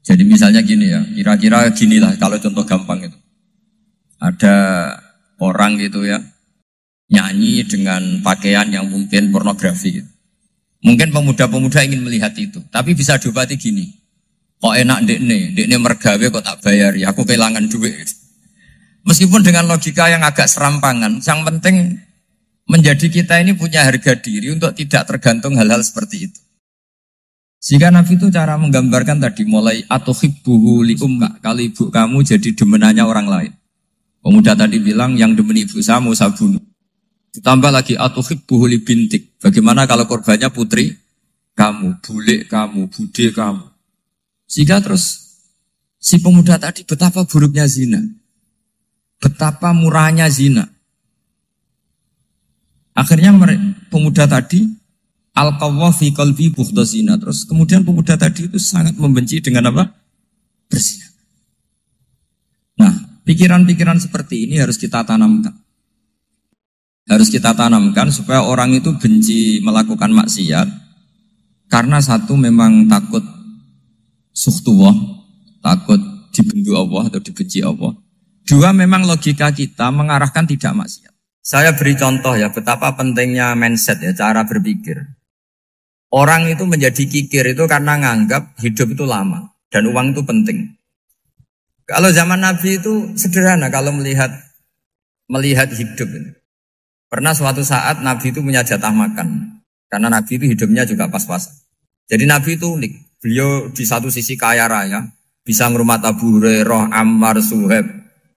Jadi misalnya gini ya, kira-kira ginilah kalau contoh gampang itu. Ada orang gitu ya, nyanyi dengan pakaian yang mungkin pornografi. Mungkin pemuda-pemuda ingin melihat itu, tapi bisa diobati gini. Kok enak dekne mergawe kok tak bayar, ya aku kehilangan duit. Meskipun dengan logika yang agak serampangan, yang penting menjadi kita ini punya harga diri untuk tidak tergantung hal-hal seperti itu. Sehingga Nabi itu cara menggambarkan tadi mulai atuhibbuhu li umma, kalau ibu kamu jadi demenannya orang lain. Pemuda tadi bilang yang demen ibu saya mau saya bunuh. Ditambah lagi atuhibbuhu li bintik. Bagaimana kalau korbannya putri kamu, bule kamu, bude kamu. Sehingga terus si pemuda tadi betapa buruknya zina. Betapa murahnya zina. Akhirnya pemuda tadi al-qawwa fi qalbi bughda zina. Terus kemudian pemuda tadi itu sangat membenci dengan apa? Berzina. Nah, pikiran-pikiran seperti ini harus kita tanamkan. Harus kita tanamkan supaya orang itu benci melakukan maksiat. Karena satu memang takut sukhtuwah, takut dibendu Allah atau dibenci Allah. Dua, memang logika kita mengarahkan tidak maksiat. Saya beri contoh ya, betapa pentingnya mindset ya, cara berpikir. Orang itu menjadi kikir itu karena nganggap hidup itu lama dan uang itu penting. Kalau zaman Nabi itu sederhana kalau melihat hidup. Pernah suatu saat Nabi itu punya jatah makan karena Nabi itu hidupnya juga pas-pasan. Jadi Nabi itu unik. Beliau di satu sisi kaya raya, bisa ngurmat Abu Hurairah, Ammar, Suhaib.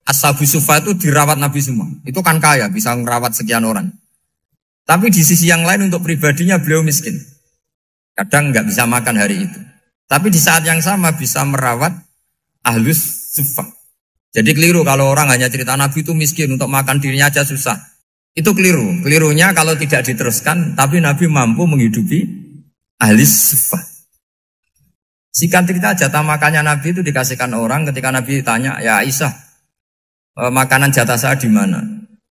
Ashabu Sufa itu dirawat Nabi semua. Itu kan kaya, bisa ngerawat sekian orang. Tapi di sisi yang lain untuk pribadinya beliau miskin. Kadang nggak bisa makan hari itu. Tapi di saat yang sama bisa merawat ahlus sufa. Jadi keliru kalau orang hanya cerita Nabi itu miskin, untuk makan dirinya aja susah. Itu keliru. Kelirunya kalau tidak diteruskan, tapi Nabi mampu menghidupi ahlus sufa. Singkat cerita jatah makannya Nabi itu dikasihkan orang ketika Nabi ditanya, ya Aisyah, makanan jatah saya di mana?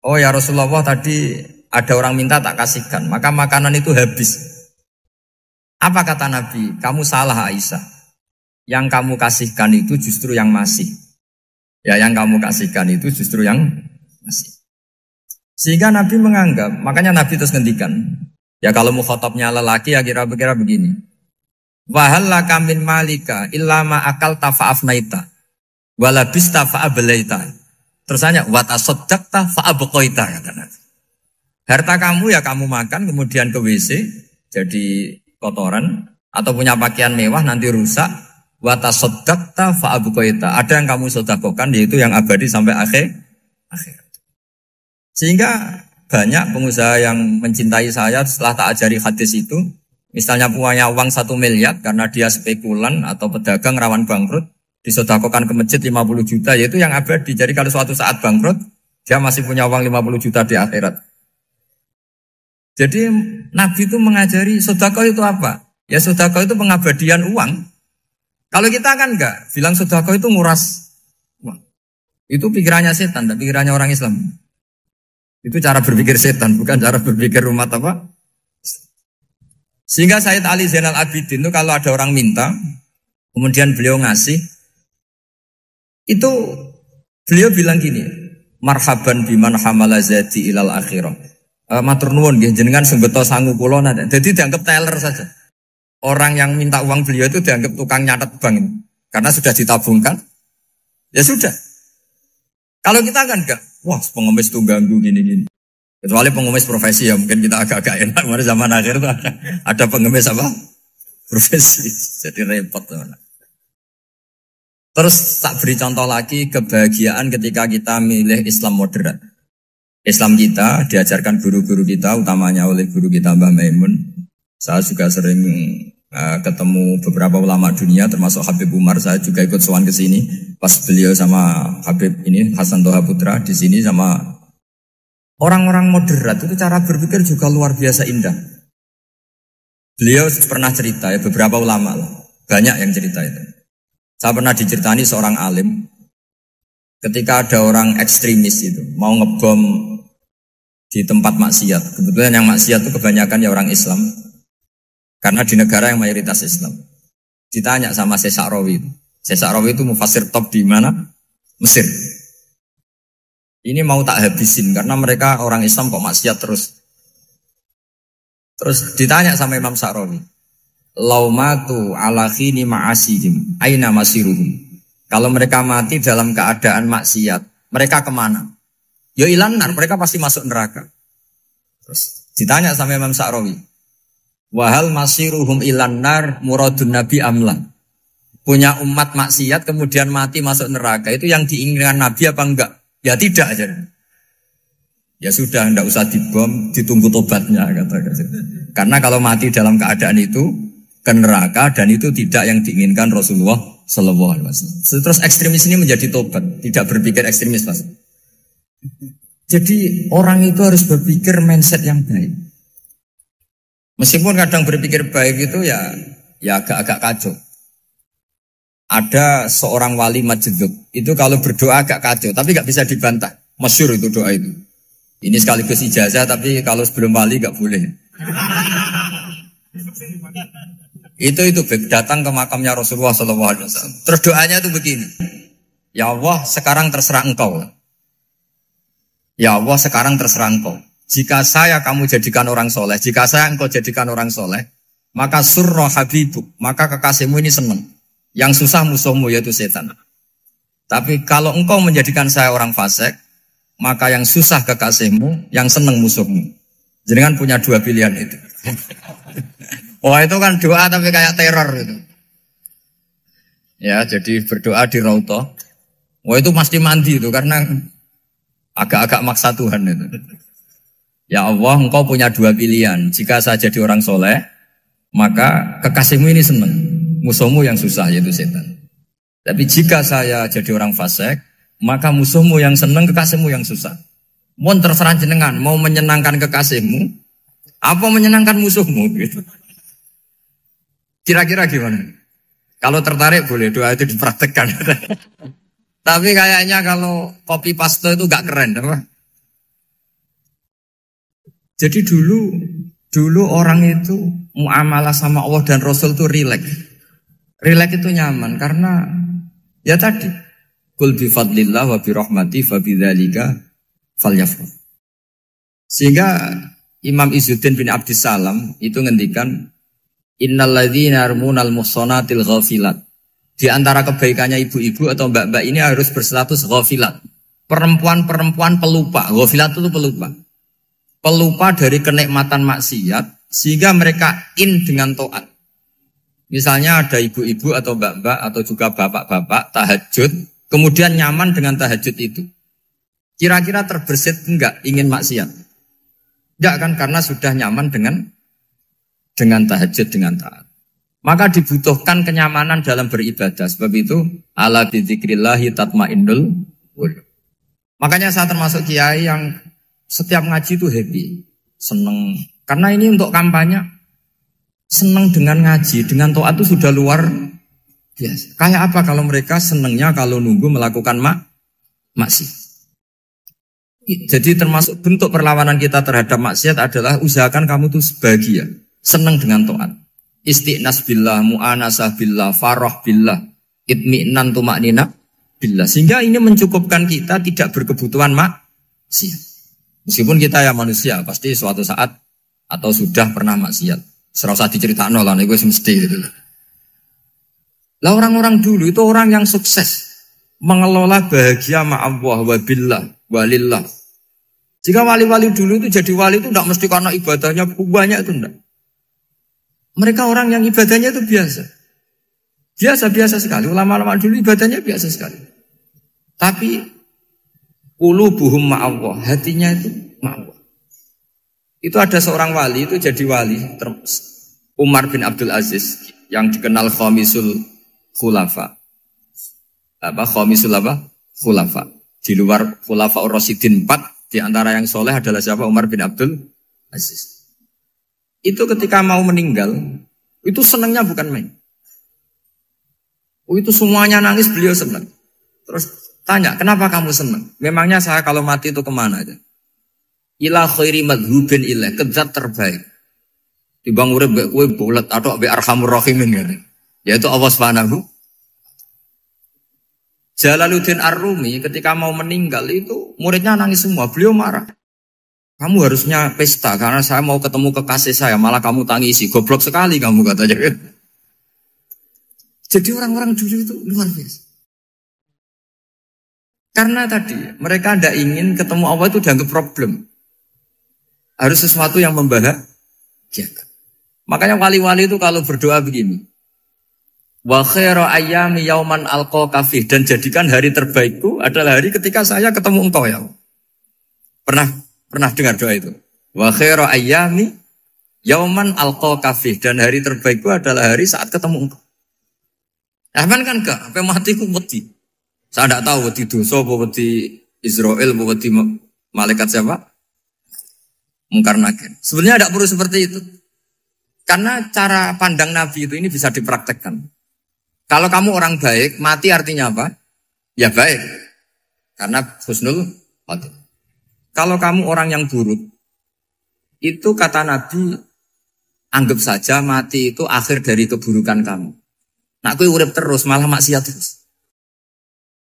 Oh ya Rasulullah, tadi ada orang minta tak kasihkan, maka makanan itu habis. Apa kata Nabi? Kamu salah Aisyah. Yang kamu kasihkan itu justru yang masih. Ya, yang kamu kasihkan itu justru yang masih. Sehingga Nabi menganggap, makanya Nabi terus ngendikan. Ya kalau mukhatabnya lelaki ya kira-kira begini. Wahallaka min malika illa ma akalta fa'afnaita walabista fa'ablaita. Terus hanya watasaddaqta fa'abqaita kata Nabi. Harta kamu ya kamu makan kemudian ke WC jadi kotoran atau punya pakaian mewah nanti rusak. Watasaddaqta fa'abqaita. Ada yang kamu sedekahkan yaitu yang abadi sampai akhir. Sehingga banyak pengusaha yang mencintai saya setelah tak ajari hadis itu. Misalnya punya uang 1 miliar karena dia spekulan atau pedagang rawan bangkrut, disedekahkan ke masjid 50 juta, yaitu yang abadi. Jadi kalau suatu saat bangkrut, dia masih punya uang 50 juta di akhirat. Jadi Nabi itu mengajari sedekah itu apa? Ya sedekah itu pengabadian uang. Kalau kita kan enggak, bilang sedekah itu nguras uang. Itu pikirannya setan, dan pikirannya orang Islam. Itu cara berpikir setan, bukan cara berpikir umat apa? Sehingga Sayyid Ali Zainal Abidin itu kalau ada orang minta, kemudian beliau ngasih, itu beliau bilang gini, marhaban biman hamala zati ilal akhirah. Matur nuwun nggih jenengan sembeto sangu kula nada. Jadi dianggap teller saja. Orang yang minta uang beliau itu dianggap tukang nyatet bank ini. Karena sudah ditabungkan, ya sudah. Kalau kita kan enggak, wah pengemis tuh ganggu gini-gini. Kecuali pengemis profesi ya mungkin kita agak-agak enak. Mari zaman akhir itu ada pengemis apa? Profesi. Jadi repot. Terus tak beri contoh lagi kebahagiaan ketika kita milih Islam moderat. Islam kita diajarkan guru-guru kita, utamanya oleh guru kita Mbah Maimun. Saya juga sering ketemu beberapa ulama dunia, termasuk Habib Umar. Saya juga ikut sowan ke sini pas beliau sama Habib ini Hasan Toha Putra di sini sama. Orang-orang moderat itu cara berpikir juga luar biasa indah. Beliau pernah cerita ya, beberapa ulama lah. Banyak yang cerita itu. Saya pernah diceritani seorang alim. Ketika ada orang ekstremis itu, mau ngebom di tempat maksiat. Kebetulan yang maksiat itu kebanyakan ya orang Islam. Karena di negara yang mayoritas Islam. Ditanya sama Syekh Sa'rawi itu. Syekh Sa'rawi itu mufassir top di mana? Mesir. Ini mau tak habisin karena mereka orang Islam kok maksiat terus. Terus ditanya sama Imam Sa'rawi, laumatu ala khini ma'asihim aina masiruhum. Kalau mereka mati dalam keadaan maksiat, mereka kemana? Ya ilan nar, mereka pasti masuk neraka. Terus ditanya sama Imam Sa'rawi, wahal masiruhum ilan nar muradun nabi amlan. Punya umat maksiat kemudian mati masuk neraka, itu yang diinginkan Nabi apa enggak? Ya tidak aja. Ya sudah, enggak usah dibom, ditunggu tobatnya kata. Karena kalau mati dalam keadaan itu ke neraka dan itu tidak yang diinginkan Rasulullah Sallallahu Alaihi Wasallam. Terus ekstremis ini menjadi tobat, tidak berpikir ekstremis mas. Jadi orang itu harus berpikir mindset yang baik. Meskipun kadang berpikir baik itu ya agak-agak kacau. Ada seorang wali majdzub itu kalau berdoa agak kacau, tapi nggak bisa dibantah. Masyhur itu doa itu. Ini sekaligus ijazah, tapi kalau sebelum wali nggak boleh. Itu datang ke makamnya Rasulullah SAW. Terus doanya itu begini. Ya Allah, sekarang terserah engkau. Ya Allah, sekarang terserah engkau. Jika saya kamu jadikan orang soleh, jika saya engkau jadikan orang soleh, maka surra habibuk, maka kekasihmu ini senang. Yang susah musuhmu yaitu setan. Tapi kalau engkau menjadikan saya orang fasik, maka yang susah kekasihmu, yang senang musuhmu. Jangan punya dua pilihan itu. Wah itu kan doa tapi kayak teror itu. Ya jadi berdoa di Raudhah. Wah itu mesti mandi itu karena agak-agak maksa Tuhan itu. Ya Allah, engkau punya dua pilihan. Jika saya jadi orang soleh, maka kekasihmu ini senang. Musuhmu yang susah yaitu setan. Tapi jika saya jadi orang fasik, maka musuhmu yang senang, kekasihmu yang susah. Mohon terserah jenengan, mau menyenangkan kekasihmu, apa menyenangkan musuhmu gitu. Kira-kira gimana? Kalau tertarik boleh doa itu dipraktekkan. Tapi kayaknya kalau copy paste itu gak keren, apa? Jadi dulu orang itu muamalah sama Allah dan Rasul itu rileks. Rileks itu nyaman karena ya tadi Qul bi fadlillah wa bi rahmati fa bidzalika falyafrah. Sehingga Imam Izzuddin bin Abdissalam itu ngendikan innal ladzina yarmunal muhsanatil ghafilat. Di antara kebaikannya ibu-ibu atau mbak-mbak ini harus berstatus ghafilat. Perempuan-perempuan pelupa. Ghafilat itu pelupa. Pelupa dari kenikmatan maksiat sehingga mereka in dengan taat. Misalnya ada ibu-ibu atau mbak-mbak atau juga bapak-bapak tahajud, kemudian nyaman dengan tahajud itu. Kira-kira terbersit enggak ingin maksiat? Enggak kan, karena sudah nyaman dengan tahajud, dengan taat. Maka dibutuhkan kenyamanan dalam beribadah. Sebab itu ala bidzikrillahi tatmainnul qulub. Makanya saya termasuk kiai yang setiap ngaji itu happy, seneng. Karena ini untuk kampanye. Senang dengan ngaji, dengan taat itu sudah luar biasa. Kayak apa kalau mereka senangnya kalau nunggu melakukan maksiat. Jadi termasuk bentuk perlawanan kita terhadap maksiat adalah usahakan kamu tuh bahagia, senang dengan taat. Istiqnas billah, mu'anasah billah, farah billah, itmi'nan tumaknina billah. Sehingga ini mencukupkan kita tidak berkebutuhan maksiat. Meskipun kita ya manusia, pasti suatu saat atau sudah pernah maksiat. Serasa diceritakan lah, gue semesti gitu. Lah orang-orang dulu itu orang yang sukses mengelola bahagia ma Allah wa billah walillah. Jika wali-wali dulu itu jadi wali itu tidak mesti karena ibadahnya banyak itu enggak. Mereka orang yang ibadahnya itu biasa. Biasa-biasa sekali. Ulama-ulama dulu ibadahnya biasa sekali. Tapi qulubuhum ma Allah, hatinya itu ma Allah. Itu ada seorang wali, itu jadi wali, Umar bin Abdul Aziz, yang dikenal Khamisul Khulafa. Khamisul Khulafa. Di luar Khulafa Ar-Rasyidin 4, di antara yang soleh adalah siapa? Umar bin Abdul Aziz. Itu ketika mau meninggal, itu senangnya bukan main. Itu semuanya nangis, beliau senang. Terus tanya, kenapa kamu senang? Memangnya saya kalau mati itu kemana aja? Ila khairi madhubin ilah, kezat terbaik. Timbang urip mbek kowe bulet atau mbek arhamur rahimin kan. Yaitu Allah Subhanahu. Jalaluddin Ar-Rumi ketika mau meninggal itu muridnya nangis semua. Beliau marah. Kamu harusnya pesta karena saya mau ketemu kekasih saya, malah kamu tangisi. Goblok sekali kamu katanya. Jadi orang-orang dulu itu luar biasa. Karena tadi mereka tidak ingin ketemu Allah itu dianggap problem. Harus sesuatu yang membahagiakan. Makanya wali-wali itu kalau berdoa begini. Wa khairu ayyami yauman alqa fih, dan jadikan hari terbaikku adalah hari ketika saya ketemu engkau ya Allah. Pernah dengar doa itu? Wa khairu ayyami yauman alqa fih, dan hari terbaikku adalah hari saat ketemu engkau. Aman kan enggak? Sampai mati ku wedi. Saya tidak tahu wedi dosa apa wedi Israel apa wedi malaikat siapa? Mungkar Nakir. Sebenarnya tidak perlu seperti itu. Karena cara pandang Nabi itu ini bisa dipraktekkan. Kalau kamu orang baik, mati artinya apa? Ya baik. Karena husnul khotimah. Kalau kamu orang yang buruk, itu kata Nabi, anggap saja mati itu akhir dari keburukan kamu. Nak kowe urip terus, malah maksiat terus.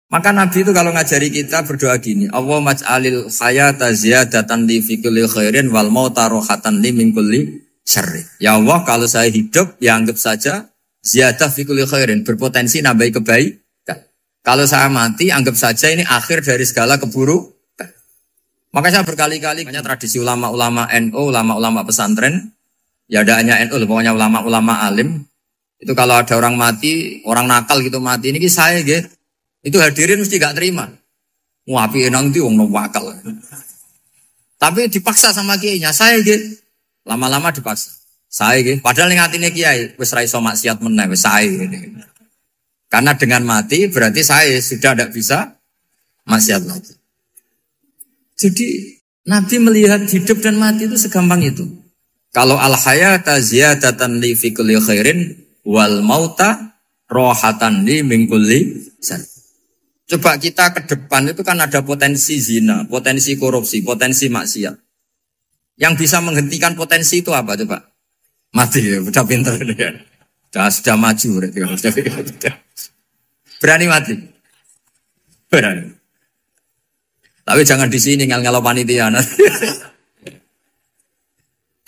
Maka Nabi itu kalau ngajari kita berdoa gini, Allah maj'alil hayata ziyadatan li fi kulli khairin wal mauta rohatan li min kulli syarri. Ya Allah, kalau saya hidup, ya anggap saja ziyadah fi kulli khairin, berpotensi nambahi kebaikan. Kalau saya mati, anggap saja ini akhir dari segala keburukan. Maka saya berkali-kali, hanya tradisi ulama-ulama NU, ulama-ulama pesantren, ya ada hanya NU, pokoknya ulama-ulama alim, itu kalau ada orang mati, orang nakal gitu mati, ini saya gitu, itu hadirin mesti gak terima. Wapi nanti wong wakal. Tapi dipaksa sama kiainya, saya gitu, lama-lama dipaksa. Saya gitu, padahal yang hatinya kiai, wis ra iso maksiat meneh, wis saya gitu. Karena dengan mati berarti saya sudah tidak bisa maksiat lagi. Jadi Nabi melihat hidup dan mati itu segampang itu. Kalau al-hayata ziyadatan li fi kulli khairin wal mauta rohatan li min kulli syarr. Coba kita ke depan itu kan ada potensi zina, potensi korupsi, potensi maksiat. Yang bisa menghentikan potensi itu apa coba? Mati ya, udah pinter ya. Sudah maju berani mati. Berani. Tapi jangan di sini ngel-ngelo panitia.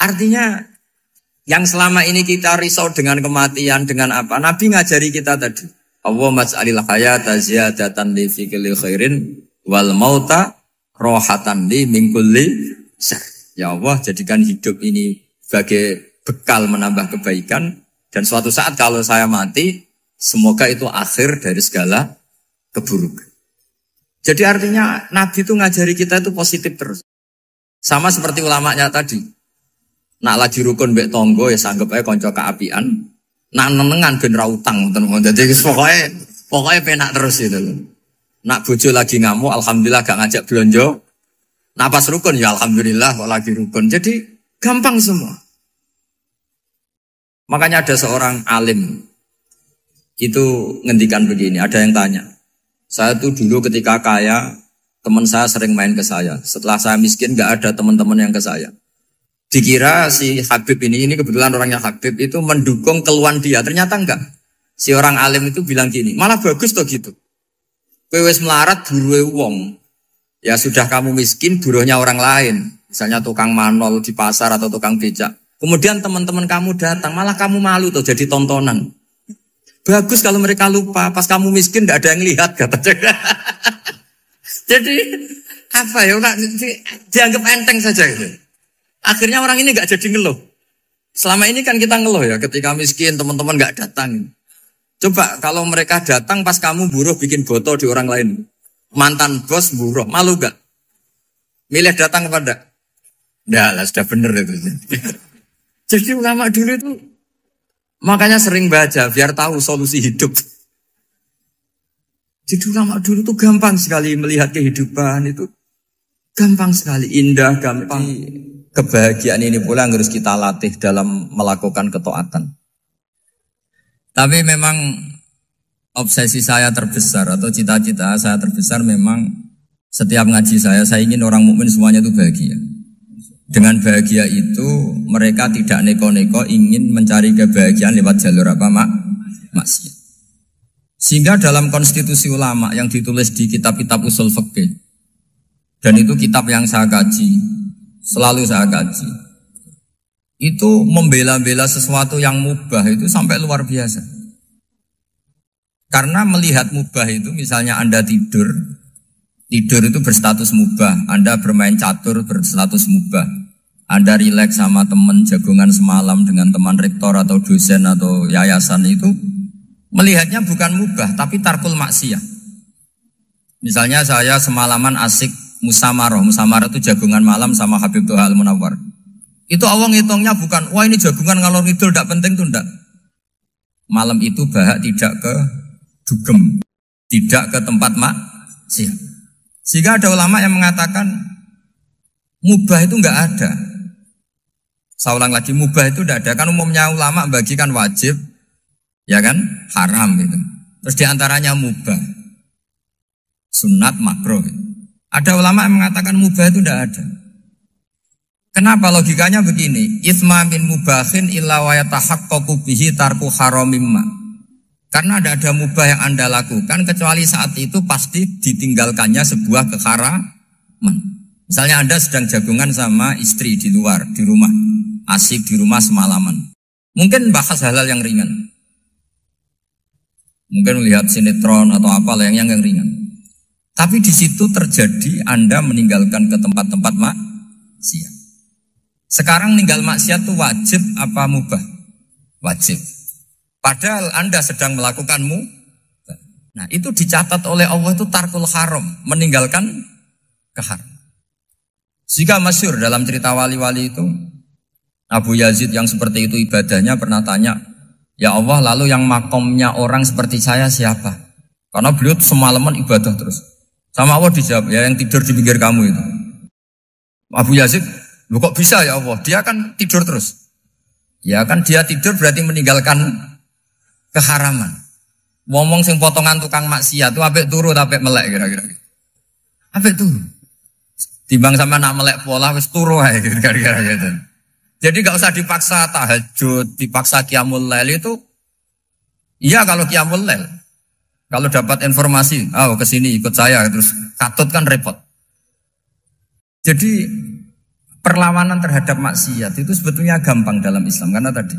Artinya yang selama ini kita risau dengan kematian, dengan apa? Nabi ngajari kita tadi. Allah mas'alil hayata ziyadatan li fi kulli khairin wal mauta rohatan li min kulli syarr. Ya Allah, jadikan hidup ini sebagai bekal menambah kebaikan, dan suatu saat kalau saya mati, semoga itu akhir dari segala keburukan. Jadi artinya Nabi itu ngajari kita itu positif terus. Sama seperti ulamanya tadi. Nak lagi rukun mbek tonggo ya sanggep ae kanca kaapian. Nak nenengan ben ra utang ngoten. Jadi pokoknya penak terus itu. Nak bojo lagi ngamuk alhamdulillah gak ngajak blonjo. Nak pas rukun ya alhamdulillah kok lagi rukun. Jadi gampang semua. Makanya ada seorang alim itu ngendikan begini, ada yang tanya. Saya tuh dulu ketika kaya, teman saya sering main ke saya. Setelah saya miskin, gak ada teman-teman yang ke saya. Dikira si Habib ini kebetulan orangnya Habib, itu mendukung keluhan dia. Ternyata enggak. Si orang alim itu bilang gini, malah bagus toh gitu. Kowe wis melarat buruhe wong. Ya sudah kamu miskin, buruhnya orang lain. Misalnya tukang manol di pasar atau tukang becak. Kemudian teman-teman kamu datang, malah kamu malu tuh jadi tontonan. Bagus kalau mereka lupa, pas kamu miskin tidak ada yang lihat katanya. Jadi apa ya, dianggap enteng saja gitu. Akhirnya orang ini nggak jadi ngeluh. Selama ini kan kita ngeluh ya, ketika miskin teman-teman nggak datang. Coba kalau mereka datang pas kamu buruh bikin foto di orang lain, mantan bos buruh, malu gak? Milih datang kepada? Nggak lah, sudah bener itu. Jadi ulama dulu itu makanya sering baca biar tahu solusi hidup. Jadi ulama dulu tuh gampang sekali melihat kehidupan itu. Gampang sekali, indah, gampang. Kebahagiaan ini pula yang harus kita latih dalam melakukan ketaatan. Tapi memang obsesi saya terbesar atau cita-cita saya terbesar memang setiap ngaji saya ingin orang mukmin semuanya itu bahagia. Dengan bahagia itu mereka tidak neko-neko ingin mencari kebahagiaan lewat jalur apa maksiat. Sehingga dalam konstitusi ulama yang ditulis di kitab-kitab usul fikih, dan itu kitab yang saya kaji, selalu saya kaji, itu membela-bela sesuatu yang mubah itu sampai luar biasa. Karena melihat mubah itu, misalnya Anda tidur itu berstatus mubah, Anda bermain catur berstatus mubah, Anda rileks sama teman jagongan semalam dengan teman rektor atau dosen atau yayasan itu, melihatnya bukan mubah, tapi tarkul maksiyah. Misalnya saya semalaman asik musamarah itu jagungan malam sama Habib Toha Al-Munawwar. Itu Allah ngitungnya bukan, wah ini jagungan ngalor ngidul, tidak penting tuh, tidak. Malam itu bahak tidak ke dugem, tidak ke tempat maksiat. Sehingga ada ulama yang mengatakan, mubah itu enggak ada. Saya ulang lagi, mubah itu tidak ada. Kan umumnya ulama bagikan wajib, ya kan, haram gitu. Terus diantaranya mubah, sunat, makruh. Ada ulama yang mengatakan mubah itu tidak ada. Kenapa? Logikanya begini, itsma min mubahin illa wa yatahaqqaqu bihi tarku haramimma. Karena tidak ada mubah yang Anda lakukan kecuali saat itu pasti ditinggalkannya sebuah keharaman. Misalnya Anda sedang jagungan sama istri di luar, di rumah, asik di rumah semalaman. Mungkin bahas hal-hal yang ringan. Mungkin melihat sinetron atau apalah yang ringan. Tapi di situ terjadi Anda meninggalkan ke tempat-tempat maksiat. Sekarang ninggal maksiat itu wajib apa mubah? Wajib. Padahal Anda sedang melakukan mubah. Nah itu dicatat oleh Allah itu tarkul haram, meninggalkan keharam. Jika masyhur dalam cerita wali-wali itu, Abu Yazid yang seperti itu ibadahnya pernah tanya, ya Allah, lalu yang makomnya orang seperti saya siapa? Karena beliau semalaman ibadah terus. Sama Allah dijawab, ya yang tidur di pinggir kamu itu. Abu Yazid, lu kok bisa ya Allah? Dia kan tidur terus. Ya kan dia tidur berarti meninggalkan keharaman. Ngomong sing potongan tukang maksiat itu apik turu apik melek kira-kira. Apik turu. Timbang sama nak melek pola wis turu ae kira-kira gitu. Jadi gak usah dipaksa tahajud, dipaksa qiyamul lail itu. Iya kalau qiyamul lail. Kalau dapat informasi, kesini ikut saya, terus katut kan repot. Jadi perlawanan terhadap maksiat itu sebetulnya gampang dalam Islam. Karena tadi,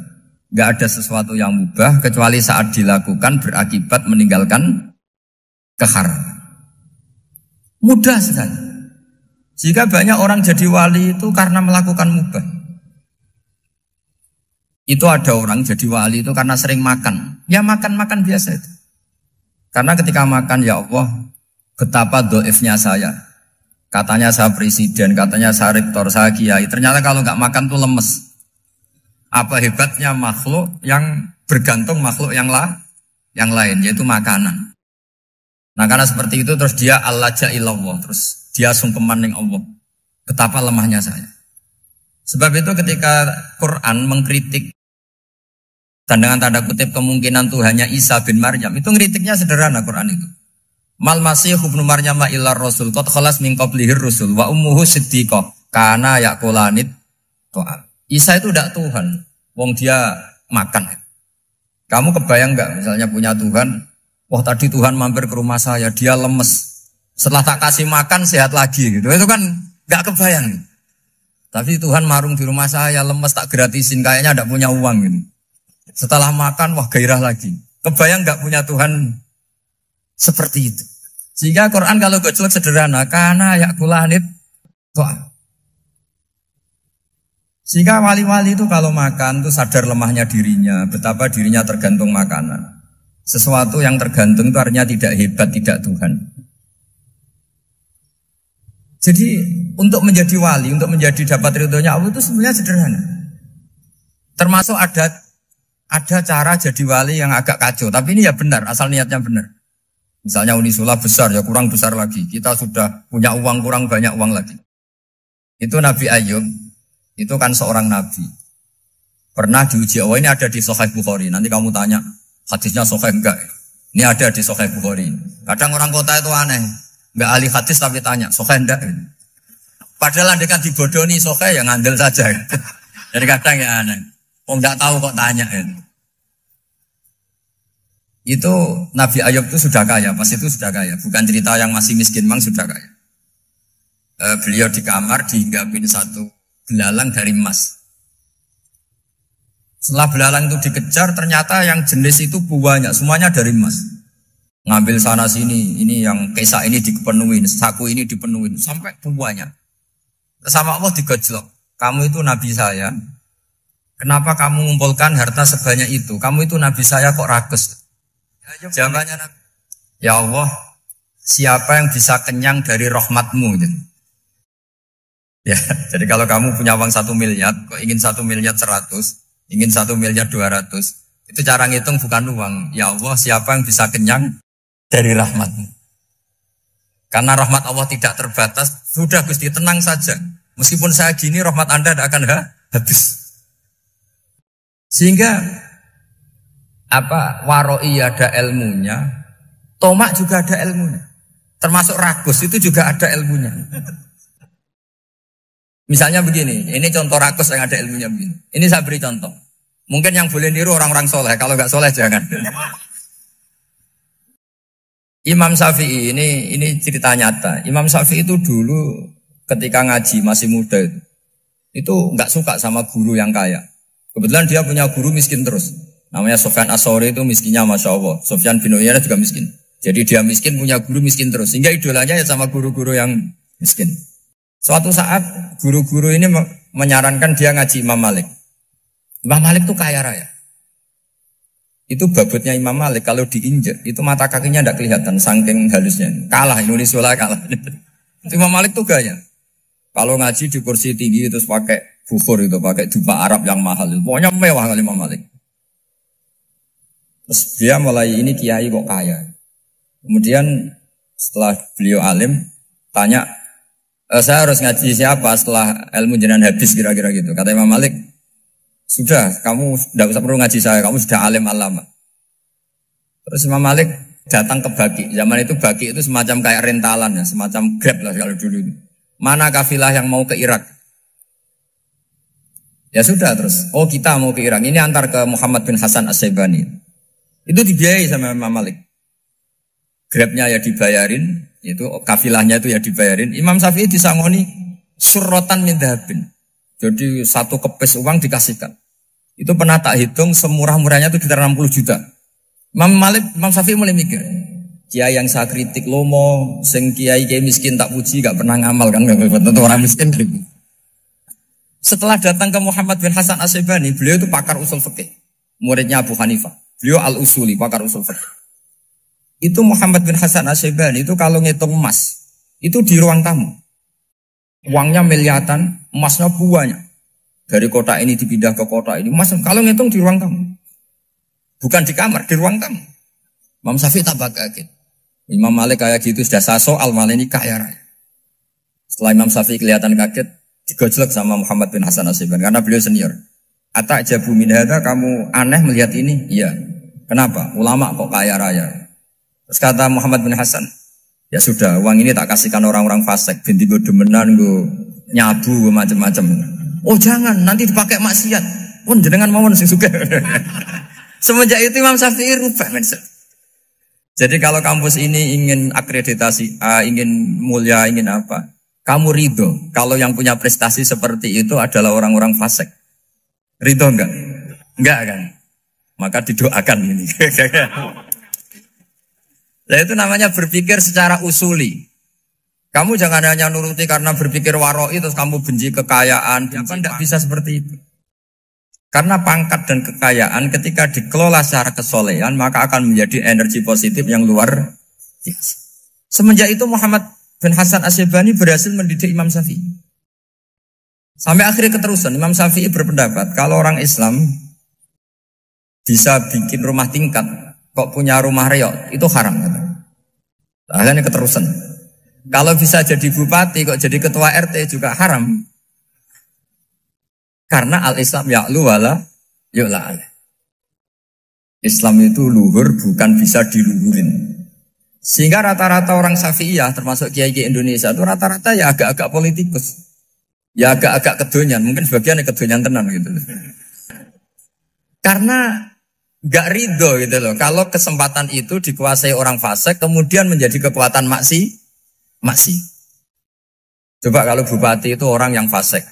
gak ada sesuatu yang mubah kecuali saat dilakukan berakibat meninggalkan keharaman. Mudah sekali. Jika banyak orang jadi wali itu karena melakukan mubah. Itu ada orang jadi wali itu karena sering makan. Ya makan-makan biasa itu. Karena ketika makan, ya Allah, betapa doifnya saya. Katanya saya presiden, katanya saya rektor, saya kiai. Ternyata kalau nggak makan tuh lemes. Apa hebatnya makhluk yang bergantung makhluk yang lain, yaitu makanan. Nah karena seperti itu terus dia al-laja'illallah, terus dia sungkeman ning Allah. Betapa lemahnya saya. Sebab itu ketika Quran mengkritik dan dengan tanda kutip kemungkinan Tuhannya Isa bin Maryam, itu ngeritiknya sederhana Quran itu. Mal masih ibnu Maryam illa rasul qad khalas min qablihir rusul wa ummuhu siddiqah kana yaqulanit ta'am. Isa itu tidak Tuhan, wong dia makan. Kamu kebayang enggak misalnya punya Tuhan, wah tadi Tuhan mampir ke rumah saya, dia lemes. Setelah tak kasih makan sehat lagi gitu. Itu kan enggak kebayang. Tapi Tuhan marung di rumah saya, lemes tak gratisin, kayaknya enggak punya uang gitu. Setelah makan, wah gairah lagi. Kebayang gak punya Tuhan seperti itu. Sehingga Quran kalau gojlok sederhana, karena yakulanit to'a. Sehingga wali-wali itu kalau makan itu sadar lemahnya dirinya, betapa dirinya tergantung makanan. Sesuatu yang tergantung itu artinya tidak hebat, tidak Tuhan. Jadi untuk menjadi wali, untuk menjadi dapat ridhonya Allah itu sebenarnya sederhana. Termasuk ada cara jadi wali yang agak kacau, tapi ini ya benar, asal niatnya benar. Misalnya Unisula besar, ya kurang besar lagi. Kita sudah punya uang, kurang banyak uang lagi. Itu Nabi Ayub, itu kan seorang nabi. Pernah diuji Allah, ini ada di Sahih Bukhari. Nanti kamu tanya, hadisnya Sahih enggak? Ini ada di Sahih Bukhari. Kadang orang kota itu aneh, enggak ahli hadis tapi tanya, Sahih enggak? Padahal anda kan dibodohi Sahih, ya ngandel saja. Jadi kadang ya aneh. Oh enggak tahu kok tanya itu. Itu Nabi Ayub itu sudah kaya, pas itu sudah kaya. Bukan cerita yang masih miskin, memang sudah kaya. Beliau di kamar dihinggapin satu belalang dari emas. Setelah belalang itu dikejar, ternyata yang jenis itu banyak, semuanya dari emas. Ngambil sana sini, ini yang kesa ini dipenuhin, saku ini dipenuhin, sampai banyak. Sama Allah digojlok. Kamu itu nabi saya. Kenapa kamu mengumpulkan harta sebanyak itu? Kamu itu nabi saya kok rakus? Jawabannya, ya Allah, siapa yang bisa kenyang dari rahmatmu? Ya, jadi kalau kamu punya uang 1 miliar, kok ingin 1 miliar 100, ingin 1 miliar 200, itu cara ngitung bukan uang. Ya Allah, siapa yang bisa kenyang dari rahmatmu? Karena rahmat Allah tidak terbatas, sudah Gusti, tenang saja. Meskipun saya gini, rahmat Anda tidak akan habis. Sehingga waroi ada ilmunya, tomak juga ada ilmunya. Termasuk ragus itu juga ada ilmunya. Misalnya begini, ini contoh rakus yang ada ilmunya begini. Ini saya beri contoh. Mungkin yang boleh niru orang-orang soleh, kalau nggak soleh jangan. Imam Syafi'i ini cerita nyata. Imam Syafi'i itu dulu ketika ngaji masih muda itu nggak suka sama guru yang kaya. Kebetulan dia punya guru miskin terus. Namanya Sufyan As-Tsauri, itu miskinnya Masya Allah. Sufyan bin Uyainah juga miskin. Jadi dia miskin punya guru miskin terus. Sehingga idolanya ya sama guru-guru yang miskin. Suatu saat guru-guru ini menyarankan dia ngaji Imam Malik. Imam Malik itu kaya raya. Itu babutnya Imam Malik kalau diinjek itu mata kakinya tidak kelihatan saking halusnya. Kalah Indonesia lah kalah. Imam Malik tuh gaya. Kalau ngaji di kursi tinggi terus pakai bukhur itu, pakai dupa Arab yang mahal. Pokoknya mewah kali Imam Malik. Terus dia mulai ini kiai kok kaya. Kemudian setelah beliau alim tanya, saya harus ngaji siapa setelah ilmu jenengan habis kira-kira gitu. Kata Imam Malik, sudah, kamu tidak usah perlu ngaji saya, kamu sudah alim alama. Terus Imam Malik datang ke Baki. Zaman itu Baki itu semacam kayak rentalan ya, semacam Grab lah kalau dulu. Mana kafilah yang mau ke Irak? Ya sudah terus, oh kita mau ke Irak. Ini antar ke Muhammad bin Hasan As-Syaibani. Itu dibiayai sama Imam Malik. Grabnya ya dibayarin, itu kafilahnya itu ya dibayarin. Imam Syafi'i disangoni surrotan min dhahabin. Jadi satu kepes uang dikasihkan. Itu pernah tak hitung semurah-murahnya itu sekitar 60 juta. Imam Syafi'i mulai mikir, kiai yang saya kritik lomo, sing kiai miskin tak puji, gak pernah ngamal kan, tentu orang miskin gitu. Setelah datang ke Muhammad bin Hasan As-Syaibani, beliau itu pakar usul fikih, muridnya Abu Hanifah. Beliau al-usuli, pakar usul fikih. Itu Muhammad bin Hasan As-Syaibani itu kalau ngitung emas, itu di ruang tamu. Uangnya miliaran, emasnya banyak. Dari kota ini dipindah ke kota ini. Emas kalau ngitung di ruang tamu. Bukan di kamar, di ruang tamu. Imam Syafi'i tambah kaget. Imam Malik kayak gitu sudah saya soal malah ini kaya raya. Setelah Imam Syafi'i kelihatan kaget, digojlok sama Muhammad bin Hasan As-Syaibani karena beliau senior. Atajabu min hadza, kamu aneh melihat ini? Iya. Kenapa? Ulama kok kaya raya. Terus kata Muhammad bin Hasan, ya sudah, uang ini tak kasihkan orang-orang fasik, binti gue demenan, gue nyabu, gue macam-macam. Oh jangan, nanti dipakai maksiat. Pun jenengan mawon sing suka. Semenjak itu Imam Syafi'i rubah mindset. Jadi kalau kampus ini ingin akreditasi A, ingin mulia, ingin apa, kamu ridho. Kalau yang punya prestasi seperti itu adalah orang-orang fasik. Ridho enggak? Enggak kan? Maka didoakan ini. Nah itu namanya berpikir secara usuli. Kamu jangan hanya nuruti karena berpikir waroi terus kamu benci kekayaan. Tidak bisa seperti itu. Karena pangkat dan kekayaan ketika dikelola secara kesolehan maka akan menjadi energi positif yang luar biasa. Semenjak itu Muhammad bin Hasan As-Syaibani berhasil mendidik Imam Syafi'i. Sampai akhirnya keterusan Imam Syafi'i berpendapat kalau orang Islam bisa bikin rumah tingkat kok punya rumah reok itu haram. Akhirnya keterusan. Kalau bisa jadi bupati kok jadi ketua RT juga haram. Karena al-Islam ya'lu wala yu'la. Islam itu luhur bukan bisa diluhurin. Sehingga rata-rata orang Syafi'iyah termasuk kiai-kiai Indonesia itu rata-rata ya agak-agak politikus. Ya agak-agak kedonyan, mungkin sebagian kedonyan tenan gitu. Karena nggak ridho gitu loh. Kalau kesempatan itu dikuasai orang fasik, kemudian menjadi kekuatan maksi. Coba kalau bupati itu orang yang fasik,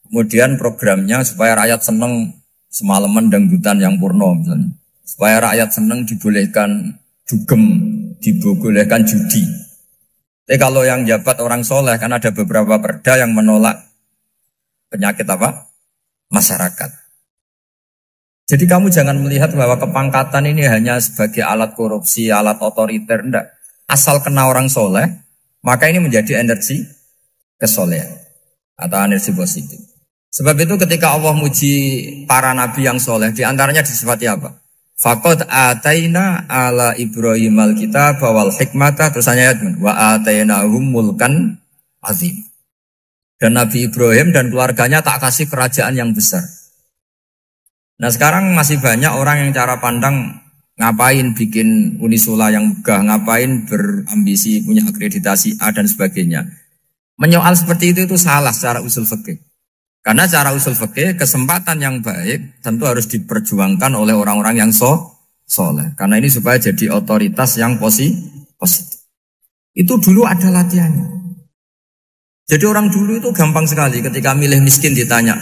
kemudian programnya supaya rakyat seneng semalaman dangdutan yang purno misalnya, supaya rakyat seneng dibolehkan dugem, dibolehkan judi. Tapi kalau yang jabat orang soleh, kan ada beberapa perda yang menolak penyakit apa? Masyarakat. Jadi kamu jangan melihat bahwa kepangkatan ini hanya sebagai alat korupsi, alat otoriter, enggak. Asal kena orang soleh, maka ini menjadi energi kesolehan atau energi positif. Sebab itu ketika Allah muji para nabi yang soleh, diantaranya disifati apa? Faqad ataina ala Ibrahim al-kitab wal hikmata, terusannya wa atainahum mulkan azim. Dan Nabi Ibrahim dan keluarganya tak kasih kerajaan yang besar. Nah sekarang masih banyak orang yang cara pandang ngapain bikin Unisula yang megah, ngapain berambisi punya akreditasi A dan sebagainya. Menyoal seperti itu salah secara usul fikih. Karena secara usul fikih kesempatan yang baik tentu harus diperjuangkan oleh orang-orang yang soleh. Karena ini supaya jadi otoritas yang positif. Itu dulu ada latihannya. Jadi orang dulu itu gampang sekali ketika milih miskin ditanya,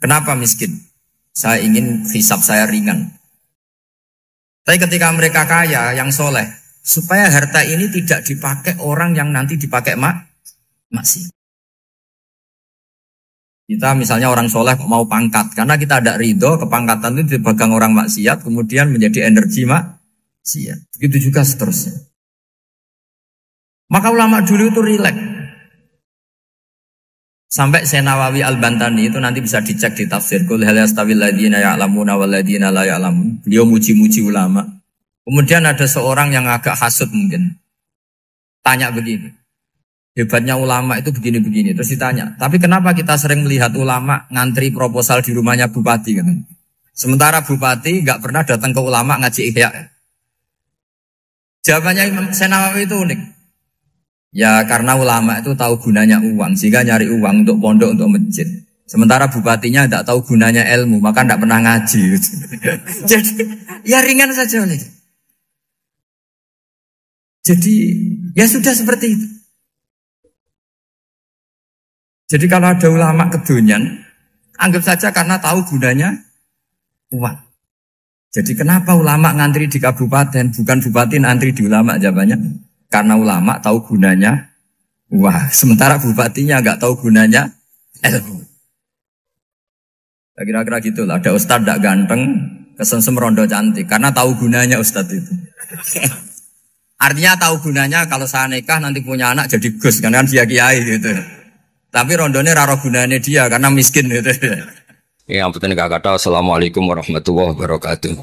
kenapa miskin? Saya ingin hisab saya ringan. Tapi ketika mereka kaya, yang soleh, supaya harta ini tidak dipakai orang yang nanti dipakai maksiat. Kita misalnya orang soleh mau pangkat, karena kita ada ridho, kepangkatan itu dipegang orang maksiat, kemudian menjadi energi maksiat. Begitu juga seterusnya. Maka ulama dulu itu rileks. Sampai Senawawi Al-Bantani itu nanti bisa dicek di tafsir. Qul hal yastawil ladzina ya'lamuna wal ladzina la ya'lamun. Beliau muji-muji ulama. Kemudian ada seorang yang agak hasud mungkin. Tanya begini. Hebatnya ulama itu begini-begini. Terus ditanya, tapi kenapa kita sering melihat ulama ngantri proposal di rumahnya bupati? Kan? Sementara bupati nggak pernah datang ke ulama ngaji ihya. Jawabannya Imam Senawawi itu unik. Ya karena ulama itu tahu gunanya uang, sehingga nyari uang untuk pondok, untuk masjid. Sementara bupatinya tidak tahu gunanya ilmu, maka tidak pernah ngaji. Jadi ya ringan saja oleh. Jadi ya sudah seperti itu. Jadi kalau ada ulama kedonyan, anggap saja karena tahu gunanya uang. Jadi kenapa ulama ngantri di kabupaten, bukan bupati ngantri di ulama? Jawabannya karena ulama tahu gunanya uang. Sementara bupatinya nggak tahu gunanya ilmu. Ya, kira-kira gitu lah. Ada ustadz tidak ganteng, kesensem rondo cantik. Karena tahu gunanya ustadz itu. Artinya tahu gunanya kalau saya nikah nanti punya anak jadi gus. Kan dia kiai gitu. Tapi rondonya raro gunanya dia karena miskin gitu. Yang penting kakak tahu. Assalamualaikum warahmatullahi wabarakatuh.